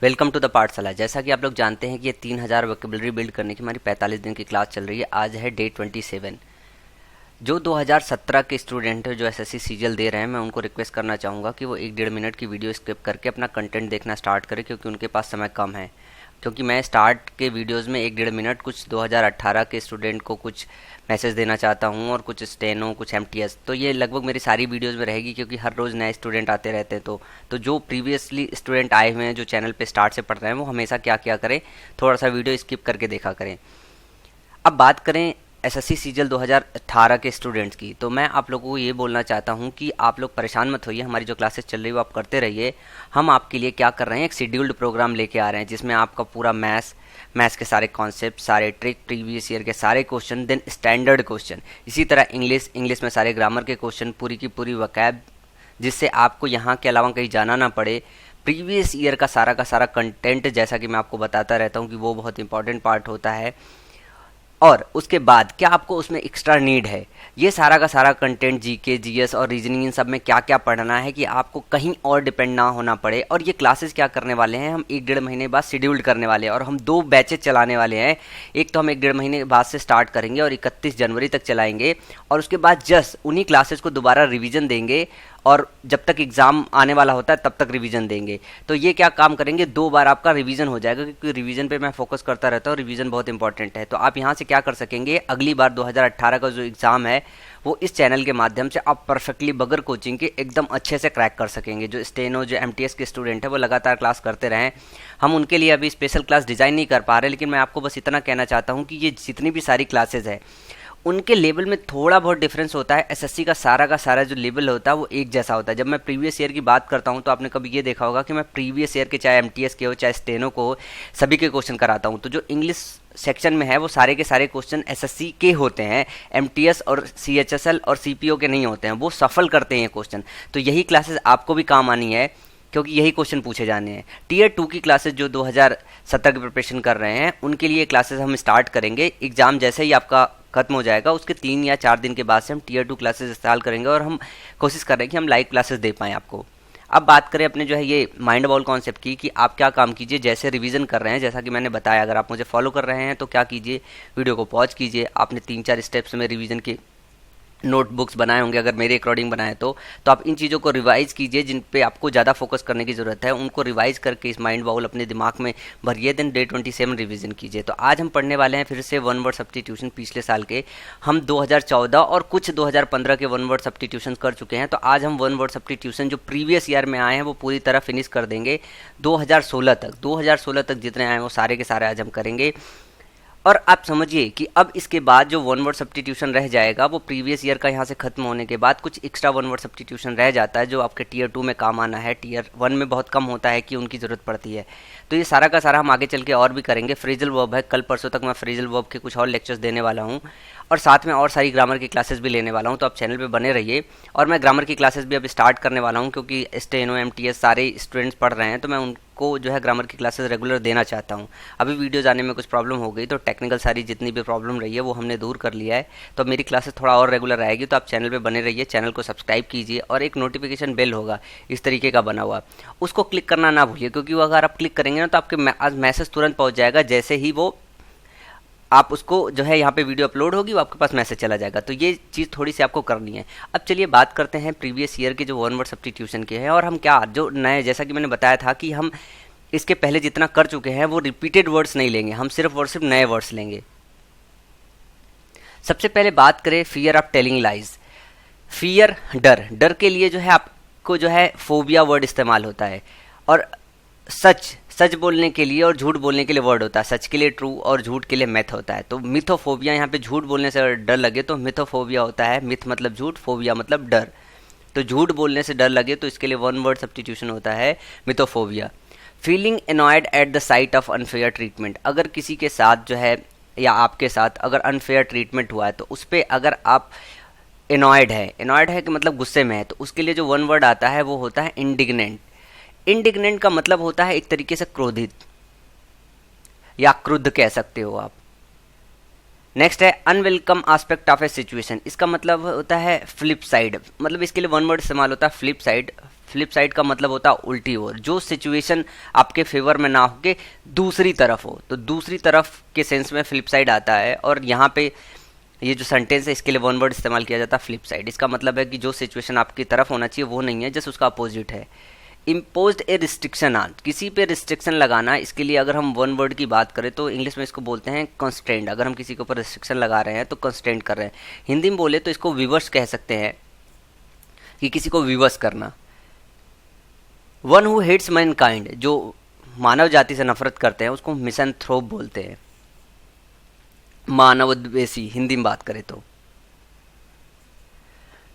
Welcome to the पाठशाला। जैसा कि आप लोग जानते हैं कि ये 3000 वोकेबलरी बिल्ड करने की हमारी 45 दिन की क्लास चल रही है। आज है डे 27। जो 2017 के स्टूडेंट हैं जो एसएससी सीजीएल दे रहे हैं, मैं उनको रिक्वेस्ट करना चाहूँगा कि वो 1-1.5 मिनट की वीडियो स्किप करके अपना कंटेंट देखना स्टार्ट करें, क्योंकि उनके पास समय कम है। क्योंकि मैं स्टार्ट के वीडियोस में 1-1.5 मिनट कुछ 2018 के स्टूडेंट को कुछ मैसेज देना चाहता हूँ और कुछ स्टेनो, कुछ एमटीएस। तो ये लगभग मेरी सारी वीडियोस में रहेगी, क्योंकि हर रोज़ नए स्टूडेंट आते रहते हैं। तो जो प्रीवियसली स्टूडेंट आए हुए हैं जो चैनल पे स्टार्ट से पढ़ रहे हैं, वो हमेशा क्या क्या करें, थोड़ा सा वीडियो स्किप करके देखा करें। अब बात करें एसएससी सीजीएल 2018 के स्टूडेंट्स की, तो मैं आप लोगों को ये बोलना चाहता हूँ कि आप लोग परेशान मत होइए। हमारी जो क्लासेस चल रही है वो आप करते रहिए। हम आपके लिए क्या कर रहे हैं, एक शेड्यूल्ड प्रोग्राम लेके आ रहे हैं, जिसमें आपका पूरा मैथ्स के सारे कॉन्सेप्ट, सारे ट्रिक, प्रीवियस ईयर के सारे क्वेश्चन, देन स्टैंडर्ड क्वेश्चन। इसी तरह इंग्लिश में सारे ग्रामर के क्वेश्चन, पूरी की पूरी वकैब, जिससे आपको यहाँ के अलावा कहीं जाना ना पड़े। प्रीवियस ईयर का सारा कंटेंट, जैसा कि मैं आपको बताता रहता हूँ कि वो बहुत इंपॉर्टेंट पार्ट होता है। और उसके बाद क्या आपको उसमें एक्स्ट्रा नीड है, ये सारा का सारा कंटेंट, जीके, जीएस और रीजनिंग, इन सब में क्या क्या पढ़ना है कि आपको कहीं और डिपेंड ना होना पड़े। और ये क्लासेस क्या करने वाले हैं, हम 1-1.5 महीने बाद शेड्यूल्ड करने वाले हैं और हम 2 बैचेज चलाने वाले हैं। एक तो हम 1-1.5 महीने बाद से स्टार्ट करेंगे और 31 जनवरी तक चलाएंगे, और उसके बाद जस्ट उन्हीं क्लासेस को दोबारा रिवीजन देंगे, और जब तक एग्ज़ाम आने वाला होता है तब तक रिवीजन देंगे। तो ये क्या काम करेंगे, 2 बार आपका रिवीजन हो जाएगा, क्योंकि रिवीजन पे मैं फोकस करता रहता हूँ, रिवीजन बहुत इंपॉर्टेंट है। तो आप यहाँ से क्या कर सकेंगे, अगली बार 2018 का जो एग्ज़ाम है वो इस चैनल के माध्यम से आप परफेक्टली बगैर कोचिंग के एकदम अच्छे से क्रैक कर सकेंगे। जो स्टेनो, जो एमटीएस के स्टूडेंट है वो लगातार क्लास करते रहें। हम उनके लिए अभी स्पेशल क्लास डिज़ाइन नहीं कर पा रहे, लेकिन मैं आपको बस इतना कहना चाहता हूँ कि ये जितनी भी सारी क्लासेज है उनके लेवल में थोड़ा बहुत डिफरेंस होता है। एसएससी का सारा जो लेवल होता है वो एक जैसा होता है। जब मैं प्रीवियस ईयर की बात करता हूँ तो आपने कभी ये देखा होगा कि मैं प्रीवियस ईयर के, चाहे एमटीएस के हो चाहे स्टेनो को हो, सभी के क्वेश्चन कराता हूँ। तो जो इंग्लिश सेक्शन में है वो सारे के सारे क्वेश्चन एसएससी के होते हैं, एमटीएस और सीएचएसएल और सीपीओ के नहीं होते हैं, वो सफल करते हैं क्वेश्चन। तो यही क्लासेस आपको भी काम आनी है, क्योंकि यही क्वेश्चन पूछे जाने हैं। टियर 2 की क्लासेस जो 2017 की प्रिपरेशन कर रहे हैं, उनके लिए क्लासेस हम स्टार्ट करेंगे। एग्जाम जैसे ही आपका खत्म हो जाएगा उसके 3 या 4 दिन के बाद से हम टियर 2 क्लासेस इंस्टॉल करेंगे, और हम कोशिश कर रहे हैं कि हम लाइव क्लासेस दे पाएँ आपको। अब बात करें अपने जो है ये माइंड बॉल कॉन्सेप्ट की, कि आप क्या काम कीजिए जैसे रिवीजन कर रहे हैं। जैसा कि मैंने बताया, अगर आप मुझे फॉलो कर रहे हैं तो क्या कीजिए, वीडियो को पॉज कीजिए। आपने 3-4 स्टेप्स में रिवीजन के नोटबुक्स बनाए होंगे, अगर मेरे अकॉर्डिंग बनाए तो आप इन चीज़ों को रिवाइज कीजिए, जिन पे आपको ज़्यादा फोकस करने की ज़रूरत है। उनको रिवाइज करके इस माइंड बाउल अपने दिमाग में भरिए, दिन डे 27 रिवीजन कीजिए। तो आज हम पढ़ने वाले हैं फिर से वन वर्ड सब्स्टिट्यूशन। पिछले साल के हम 2014 और कुछ 2015 के वन वर्ड सब्स्टिट्यूशन कर चुके हैं। तो आज हम वन वर्ड सब्स्टिट्यूशन जो प्रीवियस ईयर में आए हैं वो पूरी तरह फिनिश कर देंगे। 2016 तक जितने आए हैं वो सारे के सारे आज हम करेंगे। और आप समझिए कि अब इसके बाद जो वन वर्ड सब्स्टिट्यूशन रह जाएगा वो प्रीवियस ईयर का यहाँ से खत्म होने के बाद कुछ एक्स्ट्रा वन वर्ड सब्स्टिट्यूशन रह जाता है, जो आपके टियर 2 में काम आना है। टियर 1 में बहुत कम होता है कि उनकी ज़रूरत पड़ती है। तो ये सारा का सारा हम आगे चल के और भी करेंगे। फ्रेजल वर्ब है, कल परसों तक मैं फ्रेजल वर्ब के कुछ और लेक्चर्स देने वाला हूँ, और साथ में और सारी ग्रामर की क्लासेस भी लेने वाला हूँ। तो आप चैनल पे बने रहिए। और मैं ग्रामर की क्लासेस भी अब स्टार्ट करने वाला हूँ, क्योंकि स्टेनो, एमटीएस सारे स्टूडेंट्स पढ़ रहे हैं, तो मैं उनको जो है ग्रामर की क्लासेस रेगुलर देना चाहता हूँ। अभी वीडियोज़ आने में कुछ प्रॉब्लम हो गई, तो टेक्निकल सारी जितनी भी प्रॉब्लम रही है वो हमने दूर कर लिया है। तो अब मेरी क्लासेस थोड़ा और रेगुलर आएगी। तो आप चैनल पर बने रहिए, चैनल को सब्सक्राइब कीजिए, और एक नोटिफिकेशन बेल होगा इस तरीके का बना हुआ, उसको क्लिक करना ना भूलिए, क्योंकि वो अगर आप क्लिक करेंगे ना तो आपके आज मैसेज तुरंत पहुँच जाएगा। जैसे ही वो आप उसको जो है यहाँ पे वीडियो अपलोड होगी, वो आपके पास मैसेज चला जाएगा। तो ये चीज़ थोड़ी सी आपको करनी है। अब चलिए बात करते हैं प्रीवियस ईयर के जो वन वर्ड सब्स्टिट्यूशन के हैं, और हम क्या जो नए, जैसा कि मैंने बताया था कि हम इसके पहले जितना कर चुके हैं वो रिपीटेड वर्ड्स नहीं लेंगे, हम सिर्फ और सिर्फ नए वर्ड्स लेंगे। सबसे पहले बात करें fear of telling lies. Fear, डर के लिए जो है आपको जो है फोबिया वर्ड इस्तेमाल होता है, और सच बोलने के लिए और झूठ बोलने के लिए वर्ड होता है। सच के लिए ट्रू और झूठ के लिए मिथ होता है। तो मिथोफोबिया, यहाँ पे झूठ बोलने से डर लगे तो मिथोफोबिया होता है। मिथ मतलब झूठ, फोबिया मतलब डर। तो झूठ बोलने से डर लगे तो इसके लिए वन वर्ड सब्स्टिट्यूशन होता है mythophobia. Feeling annoyed at the sight of unfair treatment. अगर किसी के साथ जो है या आपके साथ अगर अनफेयर ट्रीटमेंट हुआ है तो उस पर अगर आप एनॉयड है कि मतलब गुस्से में है, तो उसके लिए जो वन वर्ड आता है वो होता है इंडिग्नेंट। इंडिग्नेंट का मतलब होता है एक तरीके से क्रोधित या क्रुद्ध कह सकते हो आप। नेक्स्ट है unwelcome aspect of A situation. इसका मतलब होता है फ्लिप साइड, मतलब इसके लिए वन वर्ड इस्तेमाल होता है फ्लिप साइड। फ्लिप साइड का मतलब होता है उल्टी ओर, जो सिचुएशन आपके फेवर में ना हो के दूसरी तरफ हो, तो दूसरी तरफ के सेंस में फ्लिप साइड आता है। और यहाँ पे ये जो सेंटेंस है इसके लिए वन वर्ड इस्तेमाल किया जाता है फ्लिप साइड। इसका मतलब है कि जो सिचुएशन आपकी तरफ होना चाहिए वो नहीं है, जस्ट उसका अपोजिट है। इम्पोज्ड ए रिस्ट्रिक्शन ऑन, किसी पे रिस्ट्रिक्शन लगाना, इसके लिए अगर हम वन वर्ड की बात करें तो इंग्लिश में इसको बोलते हैं कंस्ट्रेंट। अगर हम किसी के ऊपर रिस्ट्रिक्शन लगा रहे हैं तो कंस्ट्रेंट कर रहे हैं। हिंदी में बोले तो इसको विवश कह सकते हैं, कि किसी को विवश करना। वन हु हेट्स मैनकाइंड, जो मानव जाति से नफरत करते हैं उसको मिसैंथ्रोप बोलते हैं, मानवद्वेषी हिंदी में बात करें तो।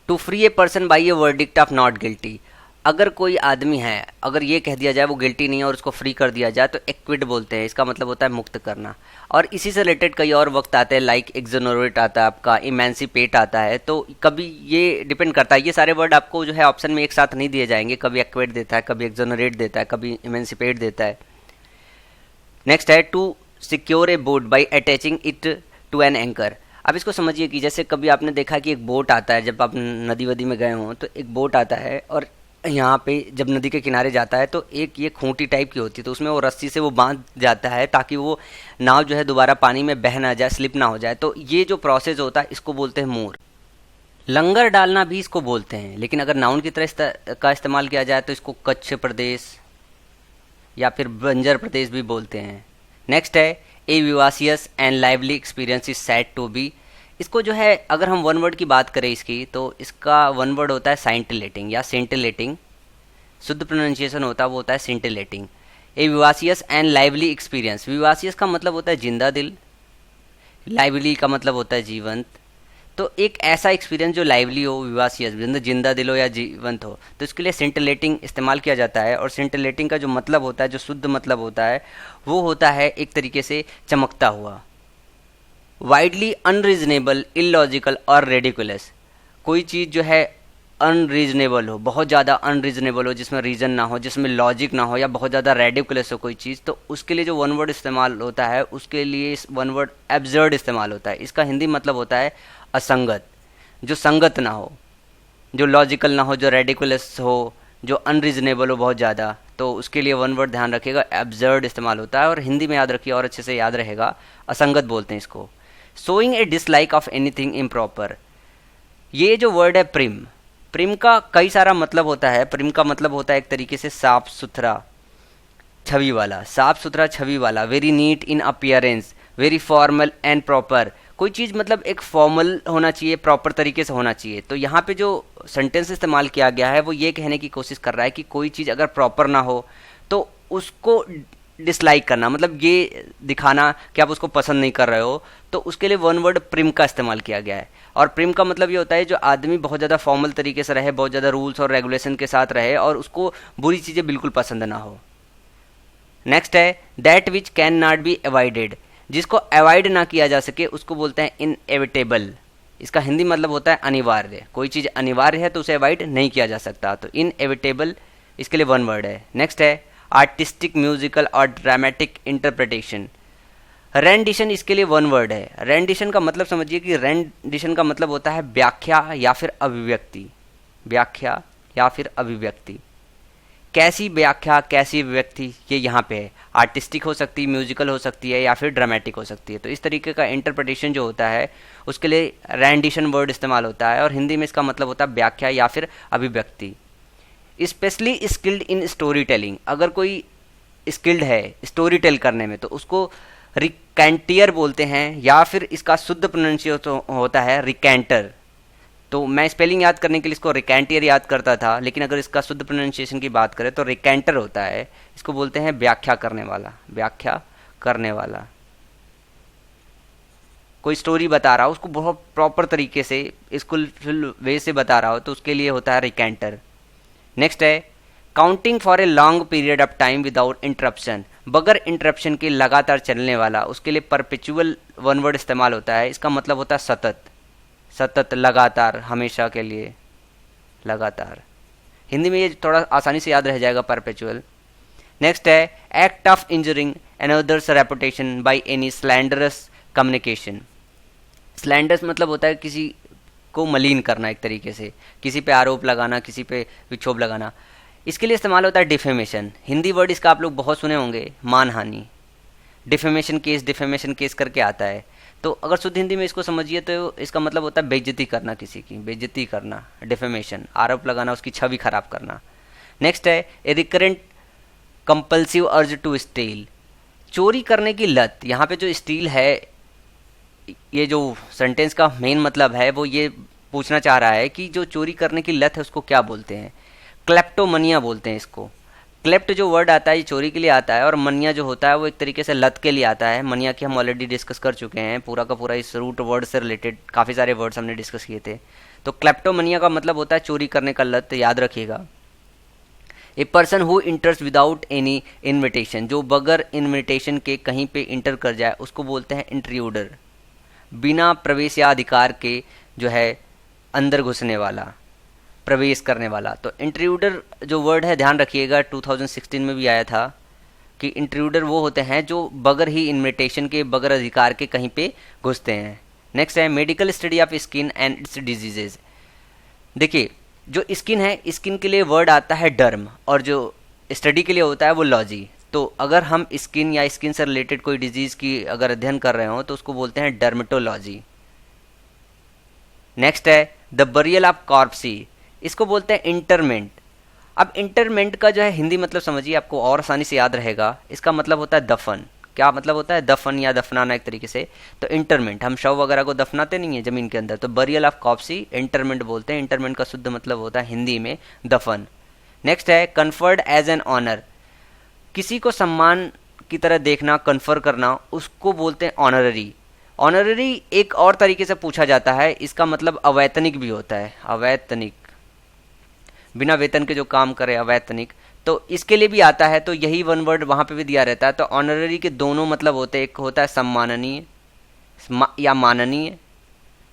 To free a person by a verdict of not guilty, अगर कोई आदमी है, अगर ये कह दिया जाए वो गिल्टी नहीं है और उसको फ्री कर दिया जाए तो एक्विट बोलते हैं। इसका मतलब होता है मुक्त करना। और इसी से रिलेटेड कई और वक्त आते हैं, लाइक एक्सोनरेट आता है आपका, इमेंसिपेट आता है। तो कभी ये डिपेंड करता है, ये सारे वर्ड आपको जो है ऑप्शन में एक साथ नहीं दिए जाएंगे, कभी एक्विट देता है, कभी एक्सोनरेट देता है, कभी इमेंसिपेट देता है। नेक्स्ट है to secure a boat by attaching it to an anchor. अब इसको समझिए कि जैसे कभी आपने देखा कि एक बोट आता है, जब आप नदी वदी में गए हों तो एक बोट आता है और यहाँ पे जब नदी के किनारे जाता है तो एक ये खूंटी टाइप की होती है, तो उसमें वो रस्सी से वो बांध जाता है ताकि वो नाव जो है दोबारा पानी में बह ना जाए, स्लिप ना हो जाए। तो ये जो प्रोसेस होता है इसको बोलते हैं मोर। लंगर डालना भी इसको बोलते हैं, लेकिन अगर नाउन की तरह का इस्तेमाल किया जाए तो इसको कच्छ प्रदेश या फिर बंजर प्रदेश भी बोलते हैं। नेक्स्ट है a vivacious and lively experience is said to be. इसको जो है अगर हम वन वर्ड की बात करें इसकी, तो इसका वन वर्ड होता है साइंटिलेटिंग या सेंटिलेटिंग। शुद्ध प्रोनाउंसिएशन होता है वो होता है सेंटिलेटिंग। ए विवासियस एंड लाइवली एक्सपीरियंस, विवासियस का मतलब होता है जिंदा दिल, लाइवली का मतलब होता है जीवंत। तो एक ऐसा एक्सपीरियंस जो लाइवली हो, विवासियस जिंदा दिल हो या जीवंत हो, तो इसके लिए सेंटिलेटिंग इस्तेमाल किया जाता है। और सेंटिलेटिंग का जो मतलब होता है, जो शुद्ध मतलब होता है, वो होता है एक तरीके से चमकता हुआ। वाइडली अनरीजनेबल, इलॉजिकल और रेडिकुलस, कोई चीज़ जो है अनरीजनेबल हो, बहुत ज़्यादा अनरीजनेबल हो, जिसमें रीज़न ना हो, जिसमें लॉजिक ना हो, या बहुत ज़्यादा रेडिकुलस हो कोई चीज़, तो उसके लिए जो वन वर्ड इस्तेमाल होता है उसके लिए इस वन वर्ड एब्सर्ड इस्तेमाल होता है। इसका हिंदी मतलब होता है असंगत, जो संगत ना हो, जो लॉजिकल ना हो, जो रेडिकुलस हो, जो अनरीजनेबल हो बहुत ज़्यादा, तो उसके लिए वन वर्ड ध्यान रखिएगा एब्सर्ड इस्तेमाल होता है। और हिंदी में याद रखिए और अच्छे से याद रहेगा, असंगत बोलते हैं इसको। Showing A dislike of anything improper, ये जो वर्ड है प्रिम, प्रिम का कई सारा मतलब होता है। प्रिम का मतलब होता है एक तरीके से साफ सुथरा छवि वाला, साफ सुथरा छवि वाला, very neat in appearance, very formal and proper. कोई चीज़ मतलब एक फॉर्मल होना चाहिए, प्रॉपर तरीके से होना चाहिए। तो यहाँ पे जो सेंटेंस इस्तेमाल किया गया है वो ये कहने की कोशिश कर रहा है कि कोई चीज़ अगर प्रॉपर ना हो तो उसको डिसलाइक करना, मतलब ये दिखाना कि आप उसको पसंद नहीं कर रहे हो, तो उसके लिए वन वर्ड प्रिम का इस्तेमाल किया गया है। और प्रिम का मतलब ये होता है जो आदमी बहुत ज़्यादा फॉर्मल तरीके से रहे, बहुत ज़्यादा रूल्स और रेगुलेशन के साथ रहे और उसको बुरी चीज़ें बिल्कुल पसंद ना हो। नेक्स्ट है that which can not be avoided, जिसको अवॉइड ना किया जा सके उसको बोलते हैं इनएविटेबल। इसका हिंदी मतलब होता है अनिवार्य, कोई चीज़ अनिवार्य है तो उसे अवॉइड नहीं किया जा सकता, तो इनएविटेबल इसके लिए वन वर्ड है। नेक्स्ट है आर्टिस्टिक, म्यूजिकल और ड्रामेटिक इंटरप्रिटेशन। रेंडिशन इसके लिए वन वर्ड है। रेंडिशन का मतलब समझिए कि रेंडिशन का मतलब होता है व्याख्या या फिर अभिव्यक्ति, व्याख्या या फिर अभिव्यक्ति। कैसी व्याख्या, कैसी अभिव्यक्ति, ये यहाँ पे है। आर्टिस्टिक हो सकती है, म्यूजिकल हो सकती है या फिर ड्रामेटिक हो सकती है। तो इस तरीके का इंटरप्रिटेशन जो होता है उसके लिए रेंडिशन वर्ड इस्तेमाल होता है और हिंदी में इसका मतलब होता है व्याख्या या फिर अभिव्यक्ति। Specially skilled in story telling, अगर कोई स्किल्ड है स्टोरी टेल करने में तो उसको रिकेंटियर बोलते हैं, या फिर इसका शुद्ध प्रोनाउंसिएशन होता है रिकेंटर। तो मैं स्पेलिंग याद करने के लिए इसको रिकेंटियर याद करता था, लेकिन अगर इसका शुद्ध प्रोनाउंसिएशन की बात करें तो रिकेंटर होता है। इसको बोलते हैं व्याख्या करने वाला, व्याख्या करने वाला। कोई स्टोरी बता रहा हो उसको बहुत प्रॉपर तरीके से स्किलफुल वे से बता रहा हो तो उसके लिए होता है रिकेंटर। नेक्स्ट है counting for a long period of time without interruption, बगैर इंटरप्शन के लगातार चलने वाला, उसके लिए परपेचुअल वन वर्ड इस्तेमाल होता है। इसका मतलब होता है सतत, सतत, लगातार, हमेशा के लिए, लगातार। हिंदी में ये थोड़ा आसानी से याद रह जाएगा, परपेचुअल। नेक्स्ट है act of injuring another's reputation by any slanderous communication. Slanderous मतलब होता है किसी को मलिन करना, एक तरीके से किसी पे आरोप लगाना, किसी पे विक्षोभ लगाना। इसके लिए इस्तेमाल होता है डिफेमेशन। हिंदी वर्ड इसका आप लोग बहुत सुने होंगे, मानहानि। डिफेमेशन केस करके आता है। तो अगर शुद्ध हिंदी में इसको समझिए तो इसका मतलब होता है बेइज्जती करना, किसी की बेइज्जती करना, डिफेमेशन, आरोप लगाना, उसकी छवि खराब करना। नेक्स्ट है a recurrent compulsive urge to steal, चोरी करने की लत। यहाँ पे जो स्टील है, ये जो सेंटेंस का मेन मतलब है वो ये पूछना चाह रहा है कि जो चोरी करने की लत है उसको क्या बोलते हैं। क्लेप्टोमनिया बोलते हैं इसको। क्लेप्ट जो वर्ड आता है ये चोरी के लिए आता है, और मनिया जो होता है वो एक तरीके से लत के लिए आता है। मनिया की हम ऑलरेडी डिस्कस कर चुके हैं, पूरा का पूरा इस रूट वर्ड से रिलेटेड काफ़ी सारे वर्ड्स हमने डिस्कस किए थे। तो क्लेप्टोमनिया का मतलब होता है चोरी करने का लत, याद रखिएगा। ए person who इंटर्स without any invitation, जो बगैर इन्विटेशन के कहीं पे इंटर कर जाए उसको बोलते हैं इंट्रूडर। बिना प्रवेश या अधिकार के जो है अंदर घुसने वाला, प्रवेश करने वाला। तो इंट्रूडर जो वर्ड है ध्यान रखिएगा, 2016 में भी आया था कि इंट्रूडर वो होते हैं जो बगैर ही इन्विटेशन के, बगैर अधिकार के कहीं पे घुसते हैं। नेक्स्ट है medical study of skin and it's diseases. देखिए जो स्किन है, स्किन के लिए वर्ड आता है डर्म, और जो स्टडी के लिए होता है वो लॉजी। तो अगर हम स्किन या स्किन से रिलेटेड कोई डिजीज़ की अगर अध्ययन कर रहे हो तो उसको बोलते हैं डर्मेटोलॉजी। नेक्स्ट है द बरियल ऑफ कॉर्प्सी, इसको बोलते हैं इंटरमेंट। अब इंटरमेंट का जो है हिंदी मतलब समझिए, आपको और आसानी से याद रहेगा। इसका मतलब होता है दफन। क्या मतलब होता है? दफन या दफनाना एक तरीके से। तो इंटरमेंट, हम शव वगैरह को दफनाते नहीं है ज़मीन के अंदर, तो बरियल ऑफ कॉर्प्सी इंटरमेंट बोलते हैं। इंटरमेंट का शुद्ध मतलब होता है हिंदी में दफन। नेक्स्ट है कन्फर्ड एज एन ऑनर, किसी को सम्मान की तरह देखना, कन्फर करना, उसको बोलते हैं ऑनररी। ऑनररी एक और तरीके से पूछा जाता है, इसका मतलब अवैतनिक भी होता है। अवैतनिक, बिना वेतन के जो काम करे, अवैतनिक। तो इसके लिए भी आता है, तो यही वन वर्ड वहाँ पे भी दिया रहता है। तो ऑनररी के दोनों मतलब होते हैं, एक होता है सम्माननीय या माननीय,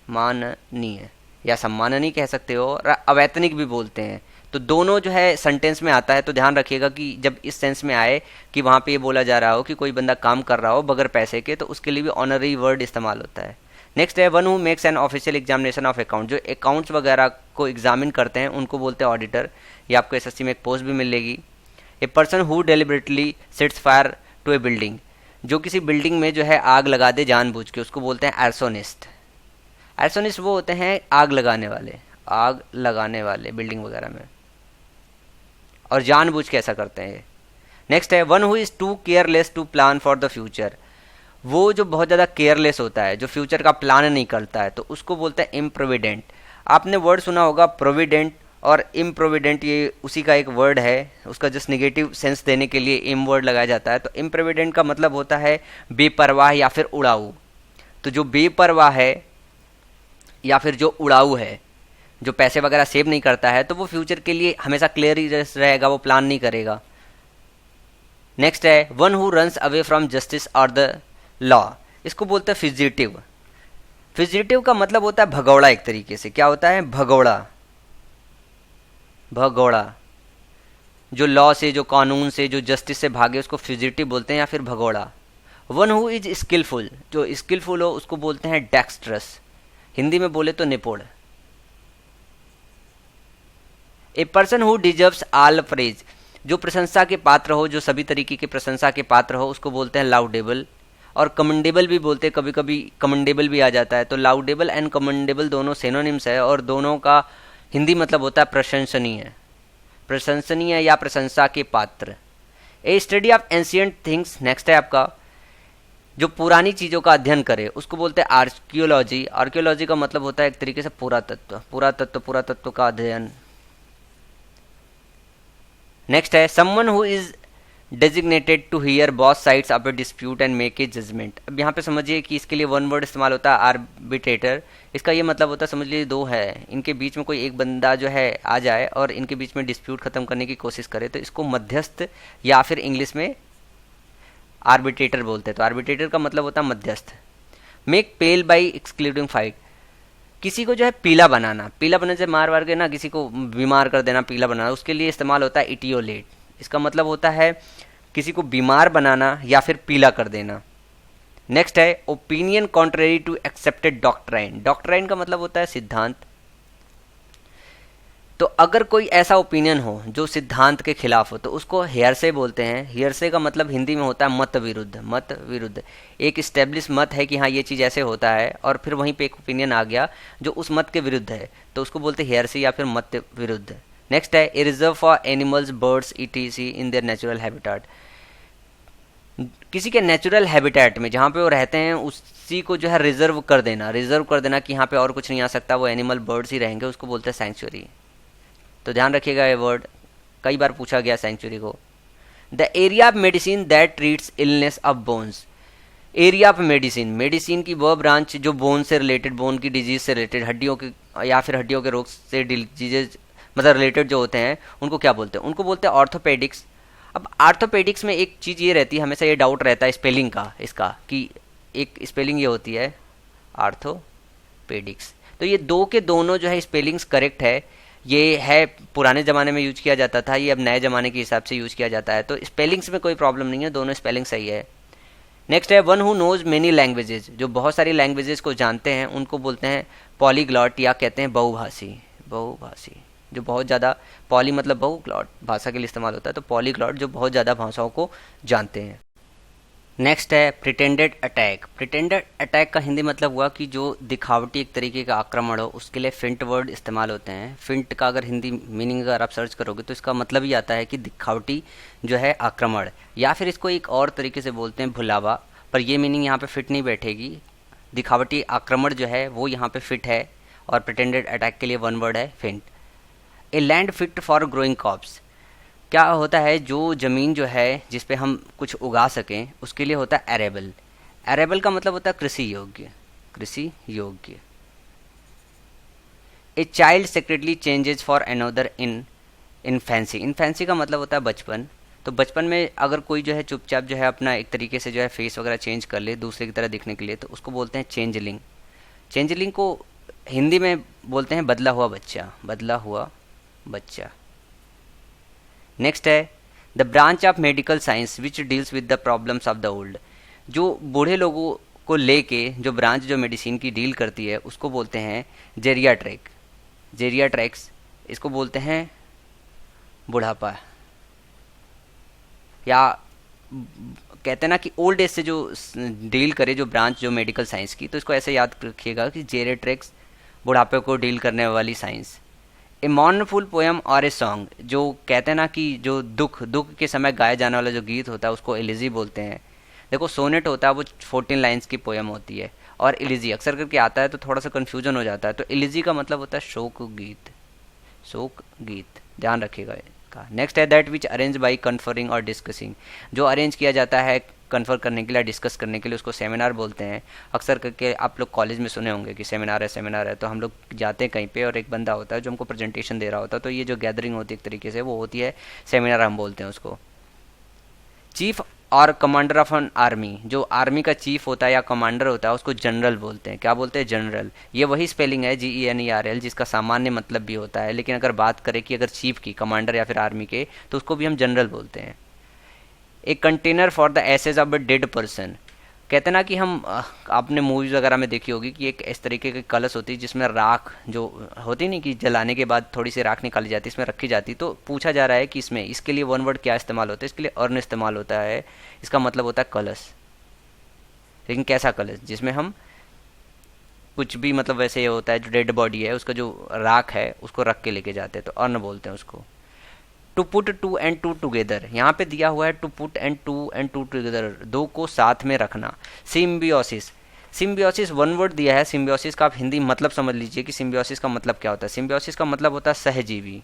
माननीय या सम्माननीय कह सकते हो, और अवैतनिक भी बोलते हैं। तो दोनों जो है सेंटेंस में आता है। तो ध्यान रखिएगा कि जब इस सेंस में आए कि वहाँ पे ये बोला जा रहा हो कि कोई बंदा काम कर रहा हो बगैर पैसे के, तो उसके लिए भी ऑनररी वर्ड इस्तेमाल होता है। नेक्स्ट है one who makes an official examination of account, जो अकाउंट्स वगैरह को एग्जामिन करते हैं उनको बोलते हैं ऑडिटर। ये आपको एसएससी में एक पोस्ट भी मिलेगी। A person who deliberately sets fire to a building, जो किसी बिल्डिंग में जो है आग लगा दे जानबूझ के, उसको बोलते हैं एर्सोनिस्ट। एर्सोनिस्ट वो होते हैं आग लगाने वाले, आग लगाने वाले बिल्डिंग वगैरह में, और जानबूझ के ऐसा करते हैं। नेक्स्ट है one who is too careless to plan for the future, वो जो बहुत ज़्यादा केयरलेस होता है, जो फ्यूचर का प्लान नहीं करता है, तो उसको बोलते हैं इम्प्रोविडेंट। आपने वर्ड सुना होगा प्रोविडेंट और इम्प्रोविडेंट, ये उसी का एक वर्ड है। उसका जस्ट निगेटिव सेंस देने के लिए इम वर्ड लगाया जाता है। तो इम्प्रोविडेंट का मतलब होता है बेपरवाह या फिर उड़ाऊ। तो जो बेपरवाह है या फिर जो उड़ाऊ है, जो पैसे वगैरह सेव नहीं करता है, तो वो फ्यूचर के लिए हमेशा क्लियर ही रहेगा, वो प्लान नहीं करेगा। नेक्स्ट है one who runs away from justice और द लॉ, इसको बोलते हैं फिजिटिव। फिजिटिव का मतलब होता है भगौड़ा एक तरीके से। क्या होता है? भगौड़ा, भगौड़ा। जो लॉ से, जो कानून से, जो जस्टिस से भागे उसको फिजिटिव बोलते हैं या फिर भगौड़ा। वन हु इज स्किलफुल, जो स्किलफुल हो उसको बोलते हैं डेक्स्ट्रस, हिंदी में बोले तो निपुण। ए person who deserves all praise, जो प्रशंसा के पात्र हो, जो सभी तरीके की प्रशंसा के पात्र हो, उसको बोलते हैं लाउडेबल। और कमेंडेबल भी बोलते हैं, कभी कभी कमेंडेबल भी आ जाता है। तो लाउडेबल एंड कमेंडेबल दोनों सिनोनिम्स है, और दोनों का हिंदी मतलब होता है प्रशंसनीय, प्रशंसनीय या प्रशंसा के पात्र। A study of ancient things, next है आपका जो पुरानी चीज़ों का अध्ययन करे उसको बोलते हैं आर्कियोलॉजी। आर्कियोलॉजी का मतलब होता है एक तरीके से पुरातत्व, पुरातत्व का अध्ययन। नेक्स्ट है someone who is designated to hear both sides of a dispute and make a judgement. अब यहाँ पे समझिए कि इसके लिए वन वर्ड इस्तेमाल होता है आर्बिट्रेटर। इसका ये मतलब होता है, समझ लीजिए दो है, इनके बीच में कोई एक बंदा जो है आ जाए और इनके बीच में डिस्प्यूट खत्म करने की कोशिश करे, तो इसको मध्यस्थ या फिर इंग्लिश में आर्बिट्रेटर बोलते हैं। तो आर्बिट्रेटर का मतलब होता है मध्यस्थ। Make pale by excluding fight, किसी को जो है पीला बनाना, पीला बनने से मार वार के ना किसी को बीमार कर देना, पीला बनाना, उसके लिए इस्तेमाल होता है इटियोलेट। इसका मतलब होता है किसी को बीमार बनाना या फिर पीला कर देना। नेक्स्ट है opinion contrary to accepted doctrine. Doctrine का मतलब होता है सिद्धांत। तो अगर कोई ऐसा ओपिनियन हो जो सिद्धांत के खिलाफ हो तो उसको हेयरसे बोलते हैं। हेयरसे का मतलब हिंदी में होता है मत विरुद्ध। मत विरुद्ध एक इस्टेब्लिश मत है कि हाँ ये चीज़ ऐसे होता है, और फिर वहीं पे एक ओपिनियन आ गया जो उस मत के विरुद्ध है, तो उसको बोलते हैं हेयरसे या फिर मत विरुद्ध। नेक्स्ट है a reserve for animals birds etc in their natural habitat. किसी के नेचुरल हैबिटेट में जहाँ पे वो रहते हैं उसी को जो है रिजर्व कर देना। रिजर्व कर देना कि यहाँ पे और कुछ नहीं आ सकता, वो एनिमल बर्ड्स ही रहेंगे, उसको बोलते हैं सैंक्चुरी। तो ध्यान रखिएगा ये वर्ड, कई बार पूछा गया सैंक्चुरी को। The area of medicine that treats illness of bones. Area of medicine, medicine की वह ब्रांच जो बोन से रिलेटेड, बोन की डिजीज से रिलेटेड, हड्डियों के या फिर हड्डियों के रोग से डिजीजेज मतलब रिलेटेड जो होते हैं उनको क्या बोलते हैं? उनको बोलते हैं ऑर्थोपेडिक्स। अब आर्थोपेडिक्स में एक चीज़ ये रहती है, हमेशा ये डाउट रहता है स्पेलिंग का इसका, कि एक स्पेलिंग ये होती है आर्थोपेडिक्स। तो ये दो के दोनों जो है स्पेलिंग्स करेक्ट है। ये है पुराने ज़माने में यूज किया जाता था, ये अब नए ज़माने के हिसाब से यूज किया जाता है, तो स्पेलिंग्स में कोई प्रॉब्लम नहीं है, दोनों स्पेलिंग सही है। नेक्स्ट है one who knows many languages. जो बहुत सारी लैंग्वेजेस को जानते हैं उनको बोलते हैं पॉलीग्लॉट, या कहते हैं बहुभाषी। बहुभाषी जो बहुत ज़्यादा, पॉली मतलब बहुग्लॉट भाषा के लिए इस्तेमाल होता है, तो पॉलीग्लॉट जो बहुत ज़्यादा भाषाओं को जानते हैं। नेक्स्ट है प्रिटेंडेड अटैक। प्रिटेंडेड अटैक का हिंदी मतलब हुआ कि जो दिखावटी एक तरीके का आक्रमण हो, उसके लिए फिंट वर्ड इस्तेमाल होते हैं। फिंट का अगर हिंदी मीनिंग अगर आप सर्च करोगे तो इसका मतलब ही आता है कि दिखावटी जो है आक्रमण, या फिर इसको एक और तरीके से बोलते हैं भुलावा, पर ये मीनिंग यहाँ पे फिट नहीं बैठेगी। दिखावटी आक्रमण जो है वो यहाँ पे फिट है, और प्रिटेंडेड अटैक के लिए वन वर्ड है फिंट। A land fit for growing crops. क्या होता है, जो ज़मीन जो है जिस पे हम कुछ उगा सकें उसके लिए होता है एरेबल। एरेबल का मतलब होता है कृषि योग्य। कृषि योग्य। A child secretly changes for another in infancy. Infancy का मतलब होता है बचपन। तो बचपन में अगर कोई जो है चुपचाप जो है अपना एक तरीके से जो है फेस वगैरह चेंज कर ले दूसरे की तरह दिखने के लिए, तो उसको बोलते हैं चेंजलिंग। चेंजलिंग को हिंदी में बोलते हैं बदला हुआ बच्चा। बदला हुआ बच्चा। नेक्स्ट है the branch of medical science which deals with the problems of the old. जो बूढ़े लोगों को लेके जो ब्रांच जो मेडिसिन की डील करती है उसको बोलते हैं जेरियाट्रिक। जेरियाट्रिक्स इसको बोलते हैं बुढ़ापा, या कहते हैं ना कि ओल्ड एज से जो डील करे जो ब्रांच जो मेडिकल साइंस की, तो इसको ऐसे याद रखिएगा कि जेरियाट्रिक्स बुढ़ापे को डील करने वाली साइंस। ए मॉर्नफुल पोएम और ए सॉन्ग, जो कहते हैं ना कि जो दुख के समय गाया जाने वाला जो गीत होता है उसको एलिजी बोलते हैं। देखो सोनेट होता है वो 14 लाइन्स की पोएम होती है, और एलिजी अक्सर करके आता है तो थोड़ा सा कन्फ्यूजन हो जाता है। तो एलिजी का मतलब होता है शोक गीत। शोक गीत ध्यान रखिएगा इसका। नेक्स्ट है that which arrange by conferring और डिस्कसिंग। जो अरेंज किया जाता है कन्फर करने के लिए, डिस्कस करने के लिए, उसको सेमिनार बोलते हैं। अक्सर करके आप लोग कॉलेज में सुने होंगे कि सेमिनार है, तो हम लोग जाते हैं कहीं पे और एक बंदा होता है जो हमको प्रेजेंटेशन दे रहा होता है, तो ये जो गैदरिंग होती है एक तरीके से वो होती है सेमिनार, हम बोलते हैं उसको। चीफ और कमांडर ऑफ एन आर्मी, जो आर्मी का चीफ होता है या कमांडर होता है उसको जनरल बोलते हैं। क्या बोलते हैं? जनरल। ये वही स्पेलिंग है GENERL जिसका सामान्य मतलब भी होता है, लेकिन अगर बात करें कि अगर चीफ की, कमांडर या फिर आर्मी के, तो उसको भी हम जनरल बोलते हैं। एक container for the ashes of a dead person. कहते हैं ना कि हम आपने मूवीज़ वगैरह में देखी होगी कि एक इस तरीके की कलश होती है जिसमें राख जो होती नहीं कि जलाने के बाद थोड़ी सी राख निकाली जाती है, इसमें रखी जाती। तो पूछा जा रहा है कि इसमें इसके लिए वन वर्ड क्या इस्तेमाल होता है? इसके लिए अर्न इस्तेमाल होता है। इसका मतलब होता है कलश, लेकिन कैसा कलश? जिसमें हम कुछ भी, मतलब वैसे ये होता है जो डेड बॉडी है उसका जो राख है उसको रख के लेके जाते हैं, तो अर्न बोलते हैं उसको। To put two and two together, यहाँ पे दिया हुआ है to put and two together, दो को साथ में रखना। सिम्बियोसिस, सिम्बियोसिस वन वर्ड दिया है। सिम्बियोसिस का आप हिंदी मतलब समझ लीजिए कि सिम्बियोसिस का मतलब क्या होता है। सिम्बियोसिस का मतलब होता है सहजीवी।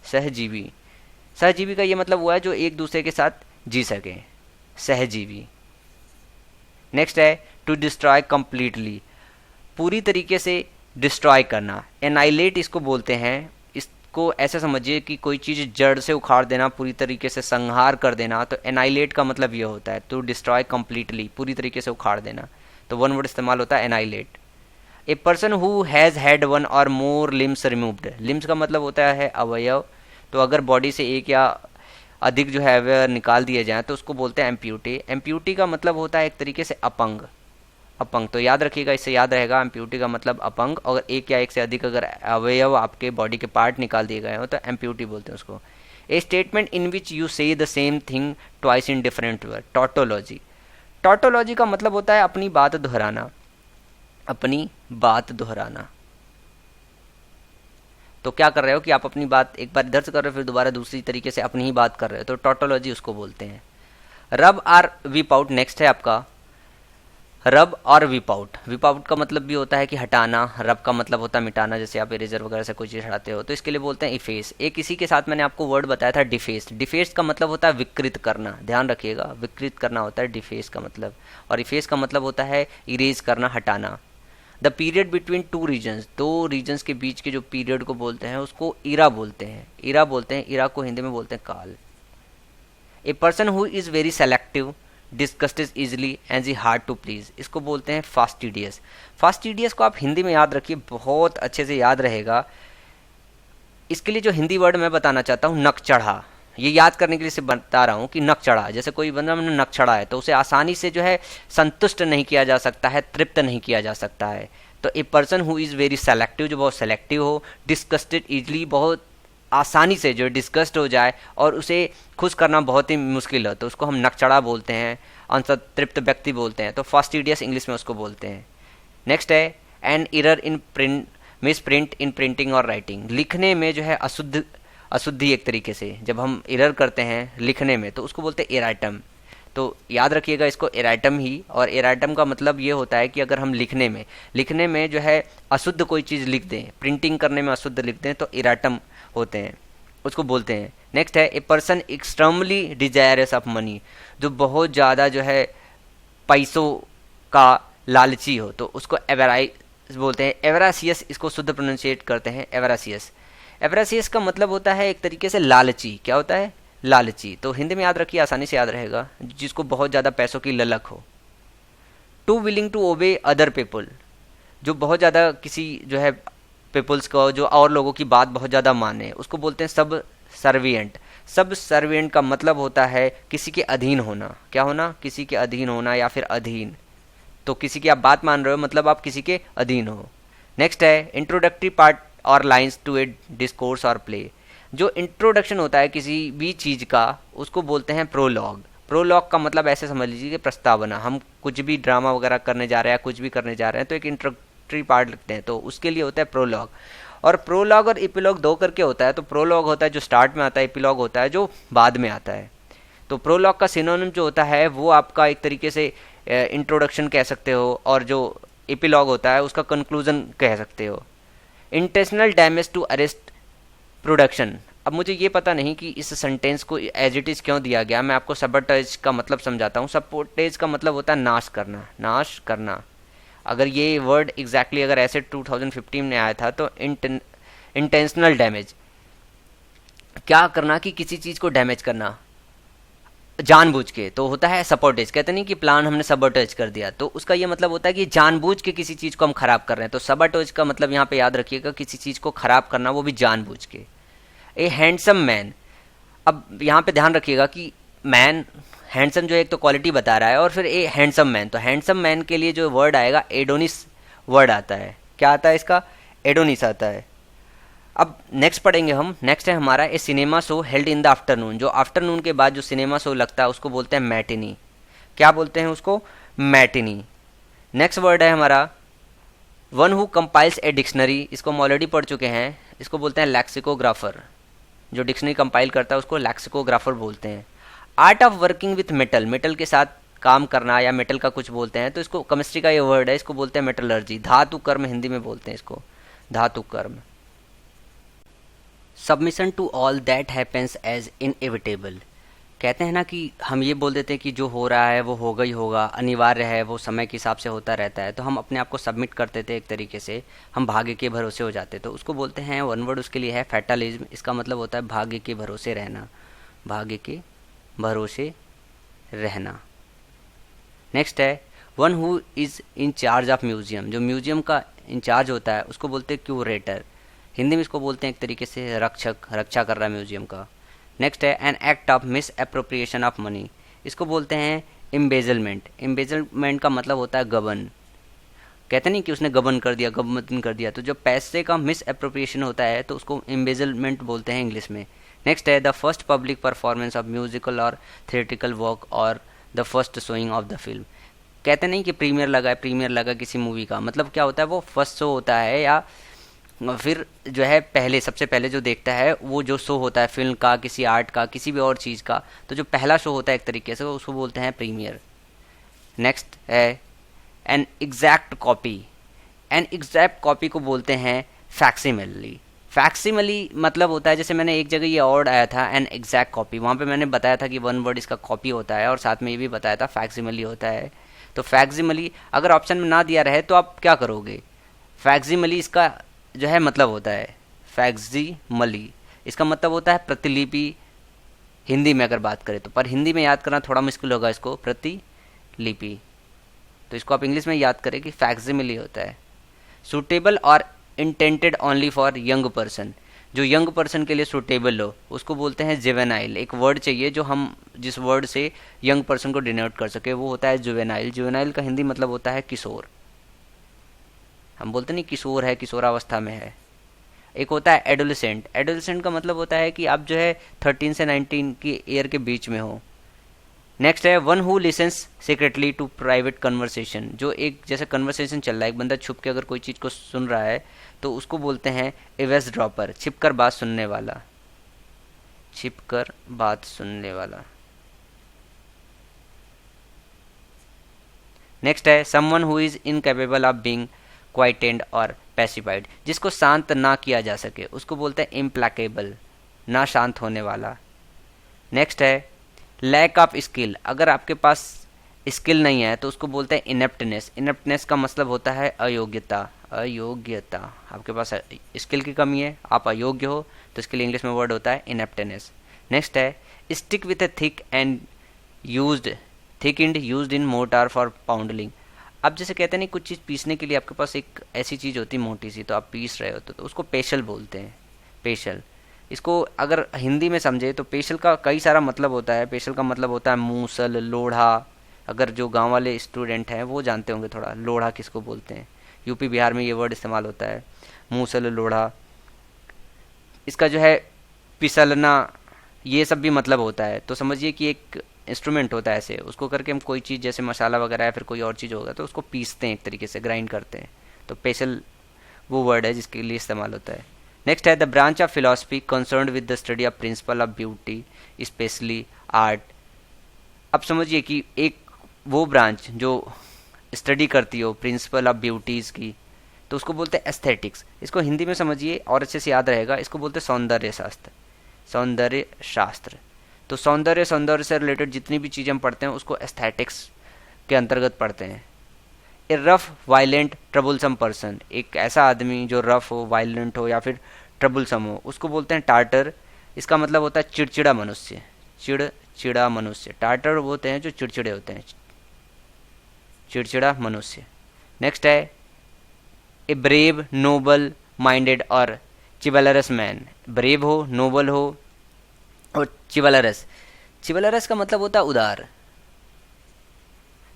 सहजीवी, सहजीवी का ये मतलब हुआ है जो एक दूसरे के साथ जी सके, सहजीवी। नेक्स्ट है टू डिस्ट्रॉय कंप्लीटली, पूरी तरीके से डिस्ट्रॉय करना। एनाइलेट इसको बोलते हैं। को ऐसे समझिए कि कोई चीज़ जड़ से उखाड़ देना, पूरी तरीके से संहार कर देना, तो एनाइलेट का मतलब ये होता है टू डिस्ट्रॉय कंप्लीटली, पूरी तरीके से उखाड़ देना। तो वन वर्ड इस्तेमाल होता है annihilate. A person who has had one और मोर लिम्स रिमूव्ड, लिम्स का मतलब होता है अवयव। तो अगर बॉडी से एक या अधिक जो है अवयव निकाल दिए जाएँ तो उसको बोलते हैं एम्प्यूटी। एम्प्यूटी का मतलब होता है एक तरीके से अपंग। अपंग। तो याद रखिएगा, इससे याद रहेगा एम्प्यूटी का मतलब अपंग, और एक या एक से अधिक अगर अवयव आपके बॉडी के पार्ट निकाल दिए गए हो तो एम्प्यूटी बोलते हैं उसको। A statement in which you say the same thing twice in different word, tautology. Tautology का मतलब होता है अपनी बात दोहराना, अपनी बात दोहराना। तो क्या कर रहे हो कि आप अपनी बात एक बार इधर से कर रहे हो फिर दोबारा दूसरी तरीके से अपनी ही बात कर रहे हो, तो टॉटोलॉजी उसको बोलते हैं। रब आर विप आउट नेक्स्ट है आपका, रब और विप आउट। विप आउट का मतलब भी होता है कि हटाना, रब का मतलब होता है मिटाना, जैसे आप इरेजर वगैरह से कोई चीज़ हटाते हो तो इसके लिए बोलते हैं इफेस। एक इसी के साथ मैंने आपको वर्ड बताया था डिफेस। डिफेस का मतलब होता है विकृत करना, ध्यान रखिएगा, विकृत करना होता है डिफेस का मतलब, और इफेस का मतलब होता है इरेज करना, हटाना। The period between two reasons, दो रीजन्स के बीच के जो पीरियड को बोलते हैं उसको इरा बोलते हैं, इरा बोलते हैं। इरा को हिंदी में बोलते हैं काल। A person who is very selective, disgusted easily and जी हार्ड टू प्लीज, इसको बोलते हैं फास्टिडियस। फास्टिडियस को आप हिंदी में याद रखिए, बहुत अच्छे से याद रहेगा। इसके लिए जो हिंदी वर्ड मैं बताना चाहता हूँ नक चढ़ा, ये याद करने के लिए सिर्फ बता रहा हूँ कि नक चढ़ा, जैसे कोई बंदा मैंने नक चढ़ा है तो उसे आसानी से जो है संतुष्ट नहीं किया जा सकता है, तृप्त नहीं किया जा सकता है। तो ए person who is very selective, जो बहुत सेलेक्टिव हो, डिस्कस्टेड इजली, बहुत आसानी से जो डिस्कस्ट हो जाए और उसे खुश करना बहुत ही मुश्किल हो, तो उसको हम नकचढ़ा बोलते हैं, असंतृप्त व्यक्ति बोलते हैं। तो फास्टिडियस इंग्लिश में उसको बोलते हैं। नेक्स्ट है an error in print, misprint in printing और राइटिंग, लिखने में जो है अशुद्धि एक तरीके से जब हम इरर करते हैं लिखने में तो उसको बोलते हैं एराइटम। तो याद रखिएगा इसको, एराइटम ही। और एराइटम का मतलब ये होता है कि अगर हम लिखने में जो है अशुद्ध कोई चीज़ लिख दें, प्रिंटिंग करने में अशुद्ध लिख दें तो एराइटम होते हैं, उसको बोलते हैं। नेक्स्ट है a person extremely desirous of money, जो बहुत ज़्यादा जो है पैसों का लालची हो तो उसको एवराइस बोलते हैं। एवरासियस, इसको शुद्ध प्रोनाउंशिएट करते हैं एवरासियस। एवरासियस का मतलब होता है एक तरीके से लालची। क्या होता है? लालची। तो हिंदी में याद रखिए, आसानी से याद रहेगा, जिसको बहुत ज़्यादा पैसों की ललक हो। Too willing to obey other people, जो बहुत ज़्यादा किसी जो है पीपल्स को, जो और लोगों की बात बहुत ज़्यादा माने, उसको बोलते हैं सब सर्विएंट। सब सर्विएंट का मतलब होता है किसी के अधीन होना। क्या होना? किसी के अधीन होना या फिर अधीन। तो किसी की आप बात मान रहे हो मतलब आप किसी के अधीन हो। नेक्स्ट है इंट्रोडक्टरी पार्ट और लाइन्स टू ए डिस्कोर्स और प्ले, जो इंट्रोडक्शन होता है किसी भी चीज़ का उसको बोलते हैं प्रोलॉग। प्रोलॉग का मतलब ऐसे समझ लीजिए कि प्रस्तावना। हम कुछ भी ड्रामा वगैरह करने जा रहे हैं, कुछ भी करने जा रहे हैं तो एक इंट्रोडक्टरी पार्ट लिखते हैं, तो उसके लिए होता है प्रोलॉग। और प्रोलॉग और एपिलॉग दो करके होता है। तो प्रोलॉग होता है जो स्टार्ट में आता है, एपिलॉग होता है जो बाद में आता है। तो प्रोलॉग का सिनोनिम जो होता है वो आपका एक तरीके से इंट्रोडक्शन कह सकते हो, और जो एपिलॉग होता है उसका कंक्लूजन कह सकते हो। Intentional damage to arrest production. अब मुझे ये पता नहीं कि इस सेंटेंस को एज इट इज़ क्यों दिया गया, मैं आपको सबोटेज का मतलब समझाता हूँ। सबोटेज का मतलब होता है नाश करना, नाश करना। अगर ये वर्ड एग्जैक्टली अगर ऐसे 2015 में आया था तो इंटेंशनल डैमेज, क्या करना कि किसी चीज़ को डैमेज करना जानबूझ के, तो होता है सबोटेज। कहते नहीं कि प्लान हमने सबोटेज कर दिया, तो उसका ये मतलब होता है कि जानबूझ के किसी चीज़ को हम खराब कर रहे हैं। तो सबोटेज का मतलब यहाँ पे याद रखिएगा किसी चीज़ को खराब करना, वो भी जानबूझ के। ए हैंडसम मैन, अब यहाँ पे ध्यान रखिएगा कि मैन हैंडसम जो एक तो क्वालिटी बता रहा है और फिर ए हैंडसम मैन, तो हैंडसम मैन के लिए जो वर्ड आएगा एडोनिस वर्ड आता है। क्या आता है इसका? एडोनिस आता है। अब नेक्स्ट पढ़ेंगे हम। नेक्स्ट है हमारा a cinema show held in the afternoon, जो आफ्टरनून के बाद जो सिनेमा शो लगता है उसको बोलते हैं मैटिनी। क्या बोलते हैं उसको? मैटिनी। नेक्स्ट वर्ड है हमारा one who compiles a dictionary, इसको हम ऑलरेडी पढ़ चुके हैं, इसको बोलते हैं लैक्सिकोग्राफर। जो डिक्शनरी कंपाइल करता है उसको लैक्सिकोग्राफर बोलते हैं। Art of working with metal, metal के साथ काम करना या मेटल का कुछ बोलते हैं, तो इसको केमिस्ट्री का ये वर्ड है, इसको बोलते हैं मेटलर्जी। धातु कर्म हिंदी में बोलते हैं इसको, धातु कर्म। Submission to all that happens as inevitable, कहते हैं ना कि हम ये बोल देते हैं कि जो हो रहा है वो होगा ही होगा, अनिवार्य है, वो समय के हिसाब से होता रहता है, तो हम अपने आप को सबमिट करते थे एक तरीके से, हम भाग्य के भरोसे हो जाते, तो उसको बोलते हैं, वन वर्ड उसके लिए है फैटलिज्म। इसका मतलब होता है भाग्य के भरोसे रहना, भाग्य के भरोसे रहना। नेक्स्ट है one who is in charge of museum, जो म्यूजियम का इंचार्ज होता है उसको बोलते हैं क्यूरेटर। हिंदी में इसको बोलते हैं एक तरीके से रक्षक, रक्षा कर रहा है म्यूजियम का। नेक्स्ट है an act of miss appropriation of money, इसको बोलते हैं एम्बेजलमेंट। एम्बेजलमेंट का मतलब होता है गबन। कहते नहीं कि उसने गबन कर दिया, गबन कर दिया। तो जब पैसे का मिस अप्रोप्रिएशन होता है तो उसको एम्बेजलमेंट बोलते हैं इंग्लिश में। नेक्स्ट है the first public performance of musical और थिएट्रिकल वर्क और the first showing off the film. कहते नहीं कि प्रीमियर लगा किसी मूवी का, मतलब क्या होता है, वो फर्स्ट शो होता है या फिर जो है पहले, सबसे पहले जो देखता है वो जो शो होता है फिल्म का, किसी आर्ट का, किसी भी और चीज़ का, तो जो पहला शो होता है एक तरीके से उसको बोलते हैं प्रीमियर। नेक्स्ट है an exact copy. An exact copy को बोलते हैं फैक्सिमिली। फैक्सिमिली मतलब होता है, जैसे मैंने एक जगह ये वर्ड आया था एन एग्जैक्ट कॉपी, वहाँ पे मैंने बताया था कि वन वर्ड इसका कॉपी होता है और साथ में ये भी बताया था फैक्सिमिली होता है। तो फैक्सिमिली अगर ऑप्शन में ना दिया रहे तो आप क्या करोगे, फैक्सिमिली इसका जो है मतलब होता है फैक्सिमिली, इसका मतलब होता है प्रतिलिपि हिंदी में अगर बात करें तो, पर हिंदी में याद करना थोड़ा मुश्किल होगा इसको, प्रतिलिपि। तो इसको आप इंग्लिश में याद करें कि फैक्सिमिली होता है। सूटेबल और intended only for young person, जो यंग पर्सन के लिए सूटेबल हो उसको बोलते हैं जुवेनाइल। एक वर्ड चाहिए जो हम जिस वर्ड से यंग पर्सन को डिनोट कर सके, वो होता है जुवेनाइल। जुवेनाइल का हिंदी मतलब होता है किशोर। हम बोलते नहीं किशोर है, किशोरावस्था में है। एक होता है एडोलेसेंट। एडोलेसेंट का मतलब होता है कि आप जो है 13 से 19 की ईयर के बीच में हो। नेक्स्ट है one who listens secretly to private conversation, जो एक जैसे कन्वर्सेशन चल रहा है, एक बंदा छुप के अगर कोई चीज़ को सुन रहा है तो उसको बोलते हैं एवेस ड्रॉपर, छिप कर बात सुनने वाला, छिप कर बात सुनने वाला। नेक्स्ट है someone who is incapable of being quietened और पैसिफाइड, जिसको शांत ना किया जा सके उसको बोलते हैं इम्प्लाकेबल, ना शांत होने वाला। नेक्स्ट है लैक ऑफ स्किल, अगर आपके पास स्किल नहीं है तो उसको बोलते हैं इनेप्टनेस। इनेप्टनेस का मतलब होता है अयोग्यता, अयोग्यता। आपके पास स्किल की कमी है, आप अयोग्य हो, तो इसके लिए इंग्लिश में वर्ड होता है इनेप्टनेस। नेक्स्ट है stick with a thick end used, thick end used in mortar for pounding. अब जैसे कहते हैं नहीं, कुछ चीज़ पीसने के लिए आपके पास एक ऐसी चीज़ होती है मोटी सी, तो आप पीस रहे होते तो उसको पेशल बोलते हैं, पेशल। इसको अगर हिंदी में समझे तो पेशल का कई सारा मतलब होता है। पेशल का मतलब होता है मूसल, लोढ़ा। अगर जो गांव वाले स्टूडेंट हैं वो जानते होंगे थोड़ा, लोढ़ा किसको बोलते हैं। यूपी बिहार में ये वर्ड इस्तेमाल होता है, मूसल, लोढ़ा। इसका जो है पिसलना, ये सब भी मतलब होता है। तो समझिए कि एक इंस्ट्रूमेंट होता है ऐसे, उसको करके हम कोई चीज़ जैसे मसाला वगैरह या फिर कोई और चीज़ होगा तो उसको पीसते हैं, एक तरीके से ग्राइंड करते हैं। तो पेशल वो वर्ड है जिसके लिए इस्तेमाल होता है। नेक्स्ट है the branch of philosophy concerned with the study of principle of beauty specially art. अब समझिए कि एक वो ब्रांच जो स्टडी करती हो प्रिंसिपल ऑफ ब्यूटीज़ की, तो उसको बोलते हैं एस्थेटिक्स। इसको हिंदी में समझिए और अच्छे से याद रहेगा, इसको बोलते हैं सौंदर्य शास्त्र, सौंदर्य शास्त्र। तो सौंदर्य से रिलेटेड जितनी भी चीज़ें हम पढ़ते हैं उसको एस्थेटिक्स के अंतर्गत पढ़ते हैं। ए रफ वायलेंट ट्रबुलसम पर्सन, एक ऐसा आदमी जो रफ हो, वायलेंट हो या फिर ट्रबुलसम हो, उसको बोलते हैं टार्टर। इसका मतलब होता है चिड़चिड़ा मनुष्य, चिड़चिड़ा मनुष्य। टार्टर वो होते हैं जो चिड़चिड़े होते हैं, चिड़चिड़ा मनुष्य। नेक्स्ट है ए ब्रेव नोबल माइंडेड और चिवलरस मैन। ब्रेव हो, नोबल हो और चिवलरस। चिवलरस का मतलब होता है उदार।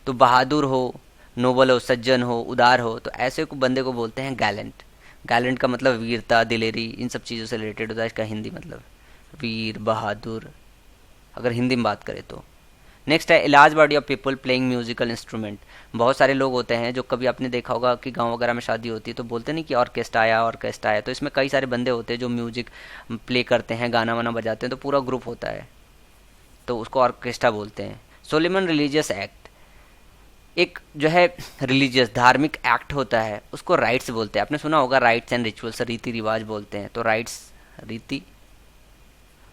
तो बहादुर हो, नोबल हो, सज्जन हो, उदार हो, तो ऐसे को बंदे को बोलते हैं गैलेंट। गैलेंट का मतलब वीरता, दिलेरी, इन सब चीज़ों से रिलेटेड होता है। इसका हिंदी मतलब वीर, बहादुर, अगर हिंदी में बात करें तो। नेक्स्ट है large body of people playing musical instrument. बहुत सारे लोग होते हैं जो, कभी आपने देखा होगा कि गांव वगैरह में शादी होती है तो बोलते नहीं कि ऑर्केस्ट्रा आया, ऑर्केस्ट्रा आया। तो इसमें कई सारे बंदे होते हैं जो म्यूजिक प्ले करते हैं, गाना वाना बजाते हैं, तो पूरा ग्रुप होता है, तो उसको ऑर्केस्ट्रा बोलते हैं। सोलेमन रिलीजियस एक्ट, एक जो है रिलीजियस धार्मिक एक्ट होता है उसको राइट्स बोलते हैं। आपने सुना होगा राइट्स एंड रिचुअल्स, रीति रिवाज बोलते हैं। तो राइट्स रीति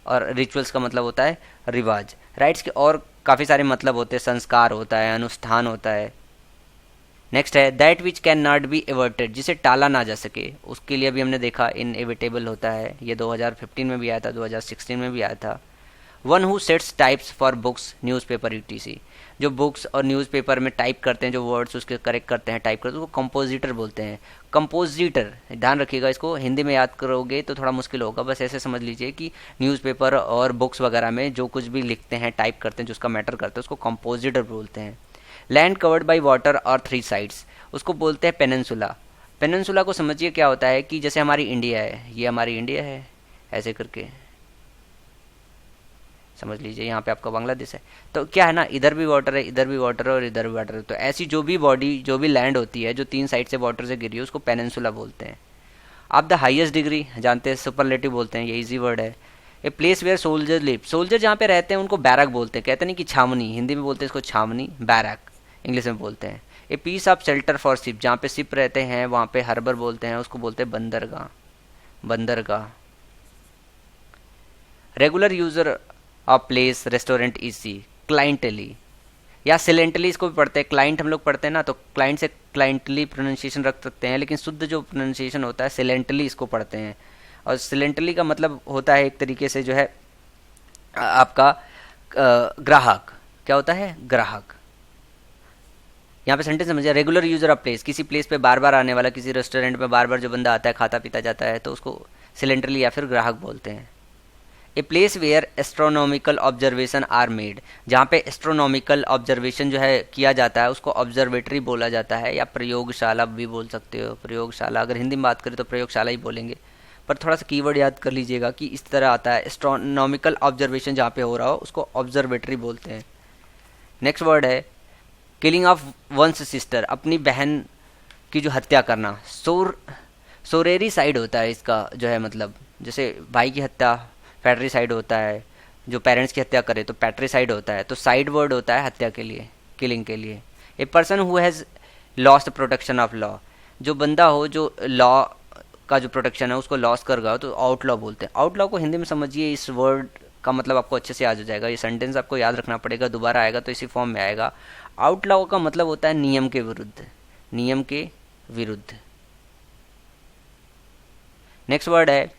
और रिचुअल्स का मतलब होता है रिवाज। राइट्स के और काफ़ी सारे मतलब होते हैं, संस्कार होता है, अनुष्ठान होता है। नेक्स्ट है that which can not be averted, जिसे टाला ना जा सके, उसके लिए भी हमने देखा इनएविटेबल होता है। ये 2015 में भी आया था, 2016 में भी आया था। One who sets types for books newspaper UTC, जो बुक्स और न्यूज़पेपर में टाइप करते हैं, जो वर्ड्स उसके करेक्ट करते हैं, टाइप करते हैं, उसको कंपोजिटर बोलते हैं। कंपोजिटर, ध्यान रखिएगा, इसको हिंदी में याद करोगे तो थोड़ा मुश्किल होगा, बस ऐसे समझ लीजिए कि न्यूज़पेपर और बुक्स वगैरह में जो कुछ भी लिखते हैं, टाइप करते हैं, जो उसका मैटर करता है, उसको कंपोजिटर बोलते हैं। लैंड कवर्ड बाई वाटर और थ्री साइड्स, उसको बोलते हैं पेनिनसुला। पेनिनसुला को समझिए क्या होता है कि जैसे हमारी इंडिया है, ये हमारी इंडिया है, ऐसे करके समझ लीजिए, यहाँ पे आपका बांग्लादेश है। तो क्या है ना, इधर भी वाटर है, इधर भी वाटर है और इधर भी वाटर है। तो ऐसी जो भी बॉडी, जो भी लैंड होती है जो 3 साइड से वाटर से घिरी है, उसको पेनिनसुला बोलते हैं। आप द हाईएस्ट डिग्री जानते हैं, सुपरलेटिव बोलते हैं, ये इजी वर्ड है। A place where soldier live, soldier जहाँ पे रहते हैं उनको बैरक बोलते हैं, कहते नहीं कि छावनी, हिंदी में बोलते हैं इसको छावनी, बैरक इंग्लिश में बोलते हैं। A piece of shelter for ship, जहाँ पे शिप रहते हैं वहाँ पे हार्बर बोलते हैं, उसको बोलते हैं बंदरगाह, बंदरगाह। Regular user of place restaurant इसी, क्लाइंटली या सिलेंटली इसको भी पढ़ते हैं, क्लाइंट हम लोग पढ़ते हैं ना, तो क्लाइंट से क्लाइंटली प्रोनाउंसिएशन रख सकते हैं, लेकिन शुद्ध जो प्रोनाउंसिएशन होता है सिलेंटली इसको पढ़ते हैं। और सिलेंटली का मतलब होता है एक तरीके से जो है आपका ग्राहक, क्या होता है, ग्राहक। यहाँ पे सेंटेंस समझिए, रेगुलर यूजर ऑफ प्लेस, किसी प्लेस पे बार बार आने वाला, किसी रेस्टोरेंट में बार बार जो बंदा आता है खाता पीता जाता है, तो उसको सिलेंटली या फिर ग्राहक बोलते हैं। A place where astronomical observation are made, जहाँ पे एस्ट्रोनॉमिकल ऑब्जर्वेशन जो है किया जाता है उसको ऑब्जर्वेटरी बोला जाता है, या प्रयोगशाला भी बोल सकते हो। प्रयोगशाला, अगर हिंदी में बात करें तो प्रयोगशाला ही बोलेंगे, पर थोड़ा सा कीवर्ड याद कर लीजिएगा कि इस तरह आता है, एस्ट्रोनॉमिकल ऑब्जर्वेशन जहाँ पे हो रहा हो उसको ऑब्जर्वेटरी बोलते हैं। नेक्स्ट वर्ड है किलिंग ऑफ वंस सिस्टर, अपनी बहन की जो हत्या करना। सोरेरी साइड होता है इसका जो है, मतलब जैसे भाई की हत्या पैट्रिसाइड होता है, जो पेरेंट्स की हत्या करे तो पैट्रिसाइड होता है, तो साइड वर्ड होता है हत्या के लिए, किलिंग के लिए। ए person who has lost protection of law, जो बंदा हो जो लॉ का जो प्रोटेक्शन है उसको लॉस कर गया हो तो आउटलॉ बोलते हैं। आउटलॉ को हिंदी में समझिए, इस वर्ड का मतलब आपको अच्छे से याद हो जाएगा, ये सेंटेंस आपको याद रखना पड़ेगा, दोबारा आएगा तो इसी फॉर्म में आएगा। आउटलॉ का मतलब होता है नियम के विरुद्ध, नियम के विरुद्ध। नेक्स्ट वर्ड है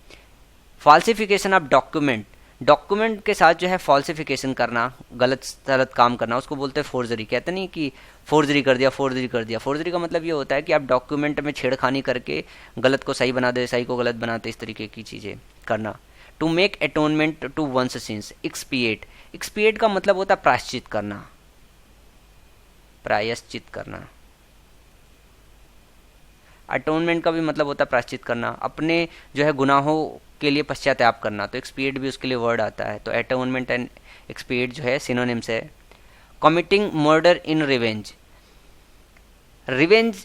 फॉल्सिफिकेशन ऑफ डॉक्यूमेंट, डॉक्यूमेंट के साथ जो है फॉल्सिफिकेशन करना, गलत गलत काम करना, उसको बोलते हैं फोर्जरी। कहते नहीं कि फोर्जरी कर दिया, फोर्जरी कर दिया। फोर्जरी का मतलब ये होता है कि आप डॉक्यूमेंट में छेड़खानी करके गलत को सही बना दे, सही को गलत बनाते, इस तरीके की चीज़ें करना। To make atonement to one's sins, expiate, expiate का मतलब होता है प्रायश्चित करना, प्रायश्चित करना। अटोनमेंट का भी मतलब होता है प्रायश्चित करना, अपने जो है गुनाहों के लिए पश्चाताप करना, तो एक्सपिएट भी उसके लिए वर्ड आता है। तो अटोनमेंट एंड एक्सपिएट जो है सिनोनिम्स है। कमिटिंग मर्डर इन रिवेंज, रिवेंज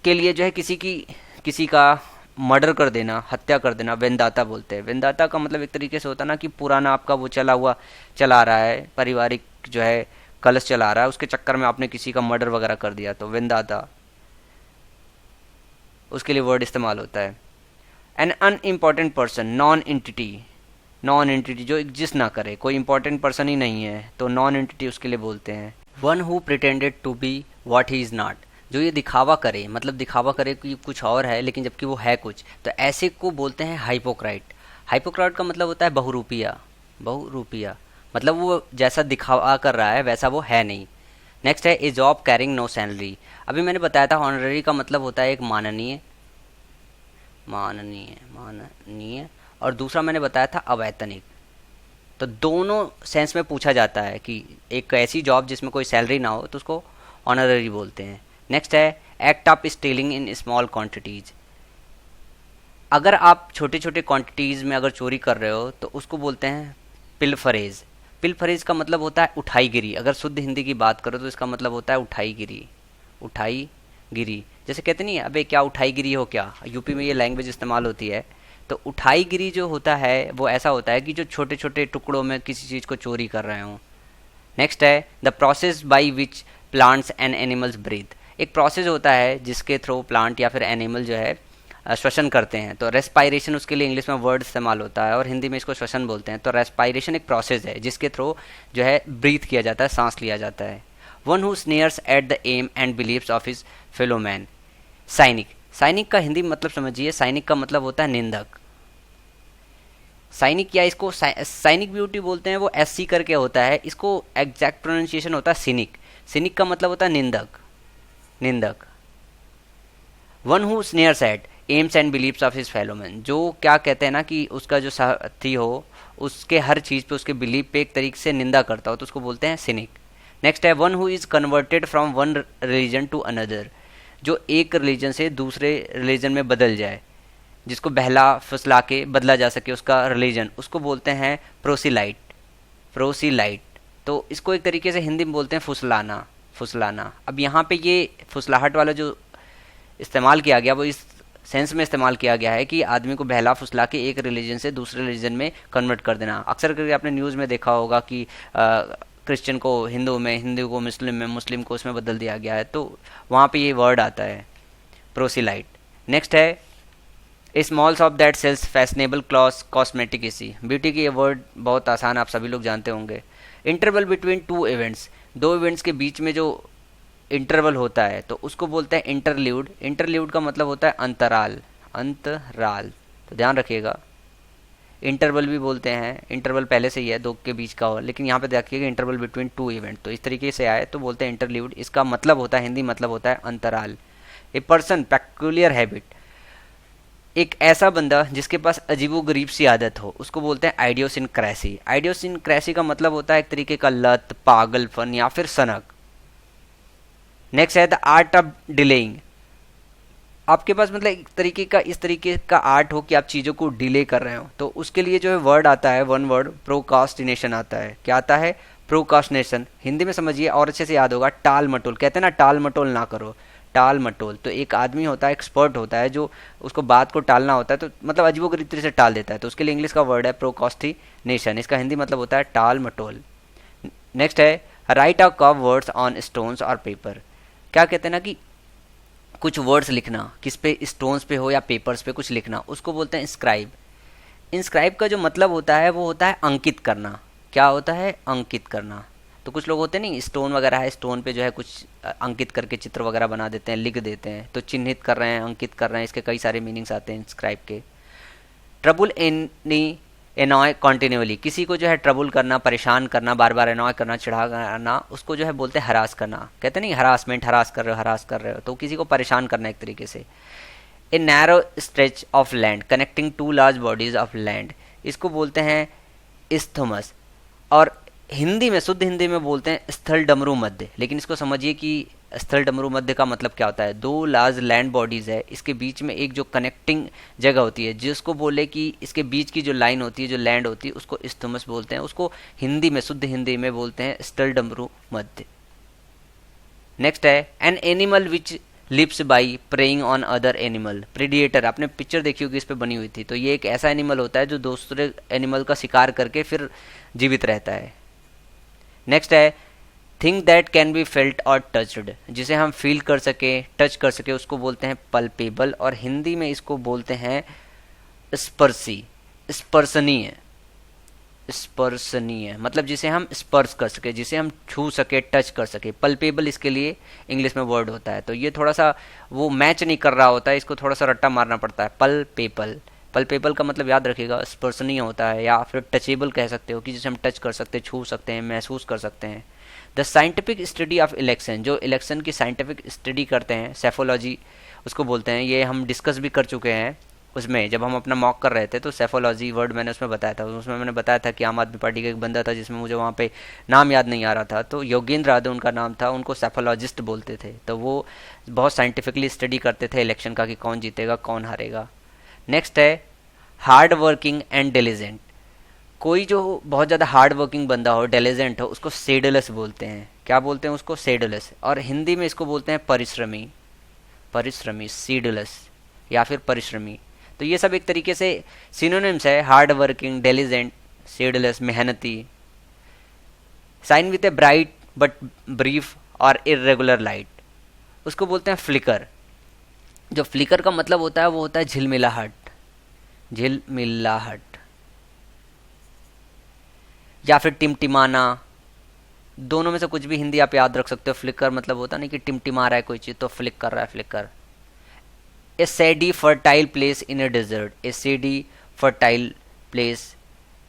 के लिए जो है किसी का मर्डर कर देना, हत्या कर देना, वेंदाता बोलते हैं। वेंदाता का मतलब एक तरीके से होता है ना कि पुराना आपका वो चला रहा है, पारिवारिक जो है कलश चला रहा है, उसके चक्कर में आपने किसी का मर्डर वगैरह कर दिया, तो वेंदाता उसके लिए वर्ड इस्तेमाल होता है। An unimportant person, non entity, non entity जो एग्जिस्ट ना करे, कोई इंपॉर्टेंट पर्सन ही नहीं है तो नॉन एंटिटी उसके लिए बोलते हैं। One who pretended to be what he is not, जो ये दिखावा करे, मतलब दिखावा करे कि कुछ और है लेकिन जबकि वो है कुछ, तो ऐसे को बोलते हैं हाइपोक्राइट। हाइपोक्राइट का मतलब होता है बहुरूपिया, बहुरूपिया मतलब वो जैसा दिखावा कर रहा है वैसा वो है नहीं। नेक्स्ट है a job carrying no salary, अभी मैंने बताया था ऑनररी का मतलब होता है एक माननीय, माननीय, माननीय, और दूसरा मैंने बताया था अवैतनिक। तो दोनों सेंस में पूछा जाता है कि एक ऐसी जॉब जिसमें कोई सैलरी ना हो तो उसको ऑनररी बोलते हैं। नेक्स्ट है act of stealing in small quantities, अगर आप छोटे छोटे क्वांटिटीज में अगर चोरी कर रहे हो तो उसको बोलते हैं पिलफरेज। पिलफरेज का मतलब होता है उठाईगिरी, अगर शुद्ध हिंदी की बात करो तो इसका मतलब होता है उठाईगिरी, उठाईगिरी। जैसे कहते नहीं अबे क्या उठाईगिरी हो क्या, यूपी में ये लैंग्वेज इस्तेमाल होती है। तो उठाईगिरी जो होता है वो ऐसा होता है कि जो छोटे छोटे टुकड़ों में किसी चीज़ को चोरी कर रहे हों। नेक्स्ट है the process by which plants and animals breathe, एक प्रोसेस होता है जिसके थ्रू प्लांट या फिर एनिमल जो है श्वसन करते हैं। तो रेस्पायरेशन उसके लिए इंग्लिश में वर्ड इस्तेमाल होता है और हिंदी में इसको श्वसन बोलते हैं। तो रेस्पायरेशन एक प्रोसेस है जिसके थ्रू जो है ब्रीथ किया जाता है, सांस लिया जाता है। One who sneers at the aim and believes of his fellow man, सैनिक। सैनिक का हिंदी मतलब समझिए, सैनिक का मतलब होता है निंदक। सैनिक या इसको सैनिक ब्यूटी बोलते हैं, वो एससी करके होता है, इसको एग्जैक्ट प्रोनाउंसिएशन होता है सिनिक। सिनिक का मतलब होता है निंदक, निंदक। One who sneers at aims and believes of his fellow man, जो क्या कहते हैं ना कि उसका जो साथी हो उसके हर चीज़ पे, उसके बिलीव पे एक तरीके से निंदा करता हो तो उसको बोलते हैं सिनिक। नेक्स्ट है one who is converted from one religion to another, जो एक रिलीजन से दूसरे रिलीजन में बदल जाए, जिसको बहला फुसला के बदला जा सके उसका रिलीजन, उसको बोलते हैं प्रोसिलाइट। प्रोसिलाइट। तो इसको एक तरीके से हिंदी में बोलते हैं फुसलाना। फुसलाना। अब यहाँ पे ये फुसलाहट वाला जो इस्तेमाल किया गया वो इस सेंस में इस्तेमाल किया गया है कि आदमी को बहला फुसला के एक रिलीजन से दूसरे रिलीजन में कन्वर्ट कर देना। अक्सर करके आपने न्यूज़ में देखा होगा कि क्रिश्चियन को हिंदू में, हिंदू को मुस्लिम में, मुस्लिम को उसमें बदल दिया गया है, तो वहाँ पे ये वर्ड आता है प्रोसिलाइट। नेक्स्ट है a small shop that sells fashionable clothes cosmetic इसी। ब्यूटी की ये वर्ड बहुत आसान, आप सभी लोग जानते होंगे। इंटरवल बिटवीन टू इवेंट्स, दो इवेंट्स के बीच में जो इंटरवल होता है तो उसको बोलते हैं इंटरल्यूड। इंटरल्यूड का मतलब होता है अंतराल। अंतराल, तो ध्यान रखिएगा। इंटरवल भी बोलते हैं, इंटरवल पहले से ही है, दो के बीच का हो, लेकिन यहाँ पे देखिएगा इंटरवल बिटवीन टू इवेंट, तो इस तरीके से आए तो बोलते हैं इंटरल्यूड। इसका मतलब होता है, हिंदी मतलब होता है अंतराल। ए पर्सन पेक्यूलियर हैबिट, एक ऐसा बंदा जिसके पास अजीबोगरीब सी आदत हो, उसको बोलते हैं आइडियोसिनक्रेसी। आइडियोसिनक्रेसी का मतलब होता है एक तरीके का लत, पागलपन या फिर सनक। नेक्स्ट है द आर्ट ऑफ डिलेइंग। आपके पास मतलब एक तरीके का, इस तरीके का आर्ट हो कि आप चीज़ों को डिले कर रहे हो, तो उसके लिए जो है वर्ड आता है, वन वर्ड, प्रोकास्टिनेशन आता है। क्या आता है? प्रोकास्टिनेशन। हिंदी में समझिए और अच्छे से याद होगा, टाल मटोल। कहते हैं ना टाल मटोल ना करो, टाल मटोल। तो एक आदमी होता है, एक्सपर्ट होता है, जो उसको बात को टालना होता है, तो मतलब अजीबोगरीब तरीके से टाल देता है, तो उसके लिए इंग्लिश का वर्ड है प्रोकास्टिनेशन। इसका हिंदी मतलब होता है टाल मटोल। नेक्स्ट है right a curve words on stones और पेपर। क्या कहते हैं ना कि कुछ वर्ड्स लिखना, किस पे, स्टोन्स पे हो या पेपर्स पे कुछ लिखना, उसको बोलते हैं इंस्क्राइब। इंस्क्राइब का जो मतलब होता है वो होता है अंकित करना। क्या होता है? अंकित करना। तो कुछ लोग होते हैं नहीं, स्टोन वगैरह है, स्टोन पे जो है कुछ अंकित करके चित्र वगैरह बना देते हैं, लिख देते हैं, तो चिन्हित कर रहे हैं, अंकित कर रहे हैं। इसके कई सारे मीनिंग्स आते हैं इंस्क्राइब के। ट्रबल एनी एनॉय कॉन्टिन्यूअली, किसी को जो है ट्रबल करना, परेशान करना, बार बार एनॉय करना, चिढ़ा करना, उसको जो है बोलते हैं हरास करना। कहते नहीं हरासमेंट, हरास कर रहे हो, हरास कर रहे हो, तो किसी को परेशान करना एक तरीके से। A narrow stretch of land connecting two large bodies of land, इसको बोलते हैं इस्थमस। और हिंदी में, शुद्ध हिंदी में बोलते हैं स्थल डमरू मध्य। लेकिन इसको समझिए कि स्थल डमरू मध्य का मतलब क्या होता है? दो लार्ज लैंड बॉडीज़ है, इसके बीच में एक जो कनेक्टिंग जगह होती है, जिसको बोले कि इसके बीच की जो लाइन होती है, जो लैंड होती है, उसको इस्थमस बोलते हैं। उसको हिंदी में, शुद्ध हिंदी में बोलते हैं स्थल डमरू मध्य। नेक्स्ट है an animal which lives by preying on other animal. Predator, आपने पिक्चर देखी होगी, इस पे बनी हुई थी। तो ये एक ऐसा एनिमल होता है जो दूसरे एनिमल का शिकार करके फिर जीवित रहता है। नेक्स्ट है thing that can be felt और टच्ड, जिसे हम फील कर सके, टच कर सके, उसको बोलते हैं पल्पेबल। और हिंदी में इसको बोलते हैं स्पर्शी, स्पर्शनीय। स्पर्शनीय मतलब जिसे हम स्पर्श कर सके, जिसे हम छू सके, टच कर सके। पल्पेबल इसके लिए इंग्लिश में वर्ड होता है। तो ये थोड़ा सा वो मैच नहीं कर रहा होता है, इसको थोड़ा सा रट्टा मारना पड़ता है। पल्पेबल, पल्पेबल का मतलब याद रखिएगा स्पर्शनीय होता है, या फिर टचेबल कह सकते हो कि जिसे हम टच कर सकते हैं, छू सकते हैं, महसूस कर सकते हैं। The scientific study of election, जो इलेक्शन की साइंटिफिक स्टडी करते हैं, सेफोलॉजी उसको बोलते हैं। ये हम डिस्कस भी कर चुके हैं उसमें, जब हम अपना मॉक कर रहे थे तो सेफोलॉजी वर्ड मैंने उसमें बताया था। उसमें मैंने बताया था कि आम आदमी पार्टी का एक बंदा था जिसमें मुझे वहाँ पे नाम याद नहीं आ रहा था, तो योगेंद्र यादव उनका नाम था, उनको सेफोलॉजिस्ट बोलते थे। तो वो बहुत साइंटिफिकली स्टडी करते थे इलेक्शन का कि कौन जीतेगा, कौन हारेगा। नेक्स्ट है हार्ड वर्किंग एंड डिलीजेंट। कोई जो बहुत ज़्यादा हार्ड वर्किंग बंदा हो, डिलीजेंट हो, उसको सेडलस बोलते हैं। क्या बोलते हैं उसको? सेडलस। और हिंदी में इसको बोलते हैं परिश्रमी। परिश्रमी, सीडलस या फिर परिश्रमी। तो ये सब एक तरीके से सिनोनिम्स है, हार्ड वर्किंग, डिलीजेंट, सीडलेस, मेहनती। Shine with a bright but brief और इरेगुलर लाइट, उसको बोलते हैं फ्लिकर। जो फ्लिकर का मतलब होता है वो होता है झिलमिलाहट। झिलमिलाहट या फिर टिमटिमाना, दोनों में से कुछ भी हिंदी आप याद रख सकते हो। फ्लिकर मतलब होता नहीं कि टिमटिमा रहा है कोई चीज़ तो फ्लिक कर रहा है, flicker. A shady fertile place in a desert, a shady fertile place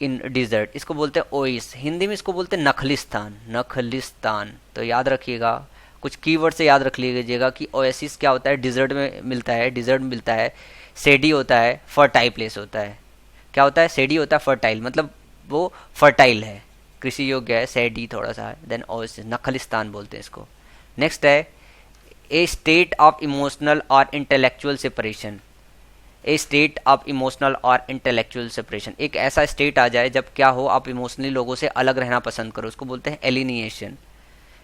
in desert, इसको बोलते हैं ओइस। हिंदी में इसको बोलते हैं नखलिस्तान। नखलिस्तान, तो याद रखिएगा, कुछ कीवर्ड से याद रख लीजिएगा कि ओएसिस क्या होता है, डिजर्ट में मिलता है, डिजर्ट में मिलता है। सैडी होता है, फर्टाइल प्लेस होता है। क्या होता है? सैडी होता है फर्टाइल, मतलब वो फर्टाइल है, कृषि योग्य है। सैडी थोड़ा सा है, देन ओएसिस, नखलिस्तान बोलते हैं इसको। नेक्स्ट है ए स्टेट ऑफ इमोशनल और intellectual separation, A state of emotional और इंटेलेक्चुअल सेपरेशन, एक ऐसा स्टेट आ जाए जब क्या हो, आप इमोशनली लोगों से अलग रहना पसंद करो, उसको बोलते हैं एलिनिएशन।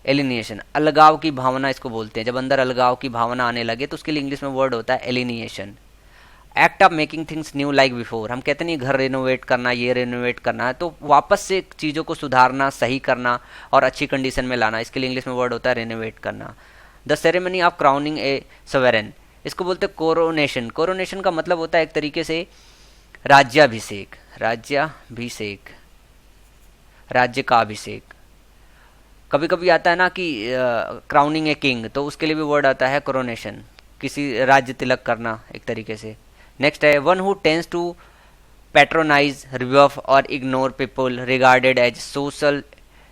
एलिनिएशन, अलगाव की भावना इसको बोलते हैं, जब अंदर अलगाव की भावना आने लगे तो उसके लिए इंग्लिश में वर्ड होता है alienation. Act of making things new like before, हम कहते नहीं घर रेनोवेट करना, ये रेनोवेट करना है, तो वापस से चीज़ों को सुधारना, सही करना और अच्छी कंडीशन में लाना, इसके लिए इंग्लिश में वर्ड होता है रेनोवेट करना। द सेरेमनी ऑफ क्राउनिंग ए सवेरेन, इसको बोलते हैं कोरोनेशन। कोरोनेशन का मतलब होता है एक तरीके से राज्याभिषेक, राज्याभिषेक, राज्य का अभिषेक। कभी कभी आता है ना कि क्राउनिंग ए किंग, तो उसके लिए भी वर्ड आता है कोरोनेशन, किसी राज्य तिलक करना एक तरीके से। नेक्स्ट है one who tends to patronize, rebuff और ignore people regarded as social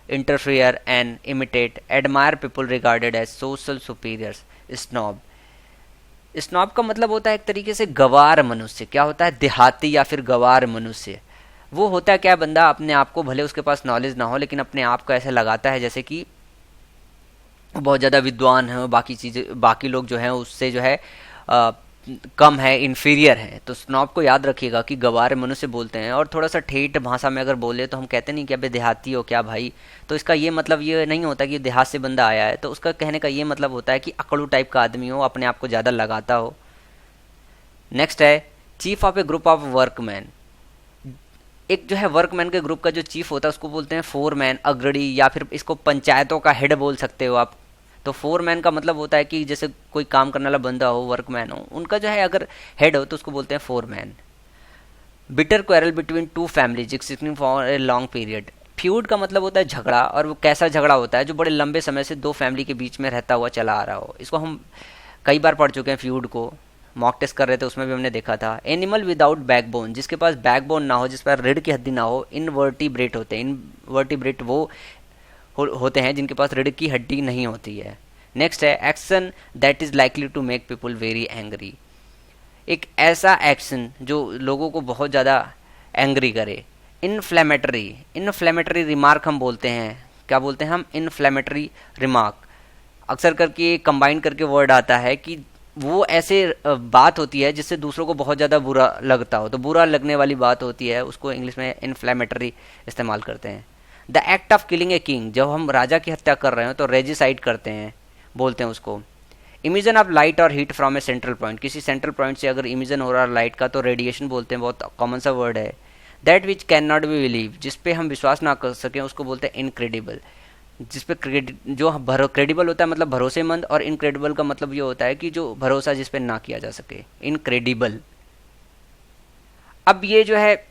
इंटरफियर and imitate, admire people regarded as social superiors. Snob, snob का मतलब होता है एक तरीके से गवार मनुष्य। क्या होता है, देहाती या फिर गवार मनुष्य। वो होता है क्या, बंदा अपने आप को, भले उसके पास नॉलेज ना हो, लेकिन अपने आप को ऐसे लगाता है जैसे कि बहुत ज़्यादा विद्वान है, बाकी चीज़ें, बाकी लोग जो हैं उससे जो है कम है, इन्फीरियर है। तो स्नॉब को याद रखिएगा कि गवार मनुष्य बोलते हैं। और थोड़ा सा ठेठ भाषा में अगर बोले तो हम कहते नहीं कि अबे देहाती हो क्या भाई, तो इसका ये मतलब ये नहीं होता कि देहात से बंदा आया है, तो उसका कहने का ये मतलब होता है कि अकड़ू टाइप का आदमी हो, अपने आप को ज़्यादा लगाता हो। नेक्स्ट है chief of A group of workman, एक जो है वर्कमैन के ग्रुप का जो चीफ होता है उसको बोलते हैं फोरमैन, अग्रणी, या फिर इसको पंचायतों का हेड बोल सकते हो आप। तो फोरमैन का मतलब होता है कि जैसे कोई काम करने वाला बंदा हो, वर्कमैन हो, उनका जो है अगर हेड हो तो उसको बोलते हैं foreman. Bitter quarrel between two families existing for a long period, feud का मतलब होता है झगड़ा, और वो कैसा झगड़ा होता है जो बड़े लंबे समय से दो फैमिली के बीच में रहता हुआ चला आ रहा हो। इसको हम कई बार पढ़ चुके हैं फ्यूड को, मॉक टेस्ट कर रहे थे उसमें भी हमने देखा था। एनिमल विदाउट बैकबोन, जिसके पास बैकबोन ना हो, जिस पर रीढ़ की हड्डी ना हो, इनवर्टिब्रेट होते हैं। इनवर्टिब्रेट वो होते हैं जिनके पास रीढ़ की हड्डी नहीं होती है। नेक्स्ट है action that is likely to make people very angry, एक ऐसा एक्शन जो लोगों को बहुत ज़्यादा एंग्री करे। इनफ्लेमेटरी, इनफ्लेमेटरी रिमार्क हम बोलते हैं, क्या बोलते हैं हम, इनफ्लेमेटरी रिमार्क। अक्सर करके कंबाइन करके वर्ड आता है कि वो ऐसे बात होती है जिससे दूसरों को बहुत ज़्यादा बुरा लगता हो, तो बुरा लगने वाली बात होती है, उसको इंग्लिश में इनफ्लेमेटरी इस्तेमाल करते हैं। The act of killing a king, जब हम राजा की हत्या कर रहे हो तो रेजिसाइड करते हैं, बोलते हैं उसको। इमिजन ऑफ लाइट और heat from A central point, किसी सेंट्रल पॉइंट से अगर इमिजन हो रहा है लाइट का तो रेडिएशन बोलते हैं, बहुत कॉमन सा वर्ड है। That which can not be believe, जिस पे हम विश्वास ना कर सकें उसको बोलते हैं इनक्रेडिबल। जिस पे जो क्रेडिबल होता है मतलब भरोसेमंद, और इनक्रेडिबल का मतलब ये होता है कि जो भरोसा जिस पे ना किया जा सके, इनक्रेडिबल। अब ये जो है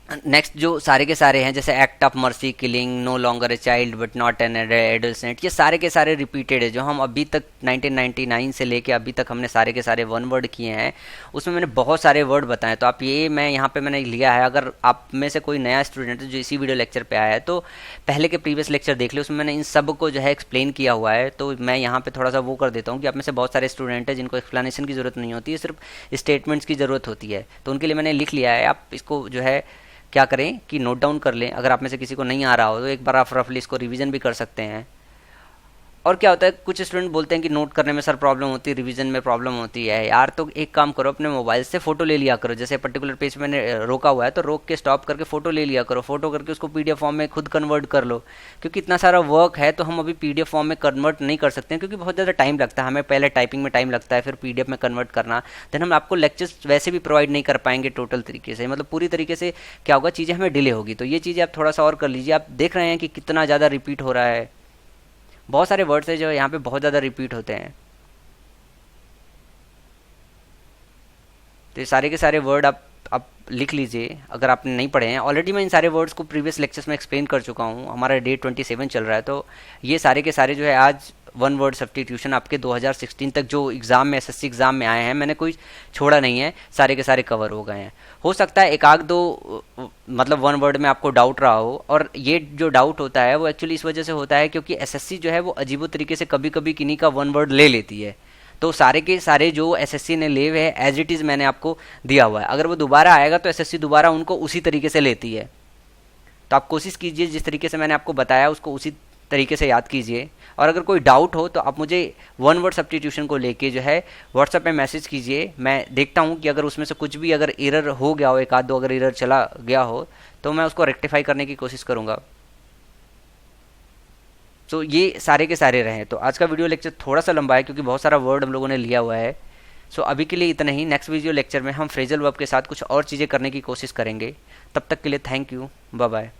नेक्स्ट जो सारे के सारे हैं, जैसे act of mercy, killing, no longer a child but not an adolescent, ये सारे के सारे रिपीटेड है, जो हम अभी तक 1999 से लेके अभी तक हमने सारे के सारे वन वर्ड किए हैं। उसमें मैंने बहुत सारे वर्ड बताए, तो आप ये मैं यहाँ पे मैंने लिया है। अगर आप में से कोई नया स्टूडेंट है जो इसी वीडियो लेक्चर पे आया है तो पहले के प्रीवियस लेक्चर देख ले, उसमें मैंने इन सब को जो है एक्सप्लेन किया हुआ है। तो मैं यहाँ पर थोड़ा सा वो कर देता हूँ कि आप में से बहुत सारे स्टूडेंट हैं जिनको एक्सप्लेनेशन की ज़रूरत नहीं होती है, सिर्फ स्टेटमेंट्स की ज़रूरत होती है, तो उनके लिए मैंने लिख लिया है। आप इसको जो है क्या करें कि नोट डाउन कर लें। अगर आप में से किसी को नहीं आ रहा हो तो एक बार आप रफली इसको रिवीजन भी कर सकते हैं। और क्या होता है, कुछ स्टूडेंट बोलते हैं कि नोट करने में सर प्रॉब्लम होती है, रिवीजन में प्रॉब्लम होती है। यार तो एक काम करो, अपने मोबाइल से फ़ोटो ले लिया करो। जैसे पर्टिकुलर पेज पे मैंने रोका हुआ है तो रोक के स्टॉप करके फ़ोटो ले लिया करो, फ़ोटो करके उसको पीडीएफ फॉर्म में खुद कन्वर्ट कर लो। क्योंकि इतना सारा वर्क है तो हम अभी पीडीएफ फॉर्म में कन्वर्ट नहीं कर सकते हैं, क्योंकि बहुत ज़्यादा टाइम लगता है हमें। पहले टाइपिंग में टाइम लगता है, फिर पीडीएफ में कन्वर्ट करना, देन हम आपको लेक्चर्स वैसे भी प्रोवाइड नहीं कर पाएंगे टोटल तरीके से, मतलब पूरी तरीके से क्या होगा, चीज़ें हमें डिले होगी। तो ये चीज़ें आप थोड़ा सा और कर लीजिए। आप देख रहे हैं कि कितना ज़्यादा रिपीट हो रहा है, बहुत सारे वर्ड्स हैं जो यहाँ पे बहुत ज़्यादा रिपीट होते हैं। तो ये सारे के सारे वर्ड आप लिख लीजिए अगर आपने नहीं पढ़े हैं ऑलरेडी। मैं इन सारे वर्ड्स को प्रीवियस लेक्चर्स में एक्सप्लेन कर चुका हूँ। हमारा डे 27 चल रहा है, तो ये सारे के सारे जो है आज वन वर्ड सब्स्टिट्यूशन आपके 2016 तक जो एग्ज़ाम में एसएससी एग्ज़ाम में आए हैं, मैंने कोई छोड़ा नहीं है, सारे के सारे कवर हो गए हैं। हो सकता है एक आध दो मतलब वन वर्ड में आपको डाउट रहा हो, और ये जो डाउट होता है वो एक्चुअली इस वजह से होता है क्योंकि एसएससी जो है वो अजीबो तरीके से कभी कभी किन्हीं का वन वर्ड ले लेती है। तो सारे के सारे जो एसएससी ने ले हुए हैं एज इट इज़ मैंने आपको दिया हुआ है। अगर वो दोबारा आएगा तो एसएससी दोबारा उनको उसी तरीके से लेती है। तो आप कोशिश कीजिए जिस तरीके से मैंने आपको बताया उसको उसी तरीके से याद कीजिए। और अगर कोई डाउट हो तो आप मुझे वन वर्ड सब्स्टिट्यूशन को लेके जो है व्हाट्सएप पे मैसेज कीजिए। मैं देखता हूँ कि अगर उसमें से कुछ भी अगर एरर हो गया हो, एक आध दो अगर एरर चला गया हो, तो मैं उसको रेक्टिफाई करने की कोशिश करूँगा। तो ये सारे के सारे रहे। तो आज का वीडियो लेक्चर थोड़ा सा लंबा है क्योंकि बहुत सारा वर्ड हम लोगों ने लिया हुआ है। सो अभी के लिए इतना ही। नेक्स्ट वीडियो लेक्चर में हम फ्रेजल वर्ब के साथ कुछ और चीज़ें करने की कोशिश करेंगे। तब तक के लिए थैंक यू, बाय बाय।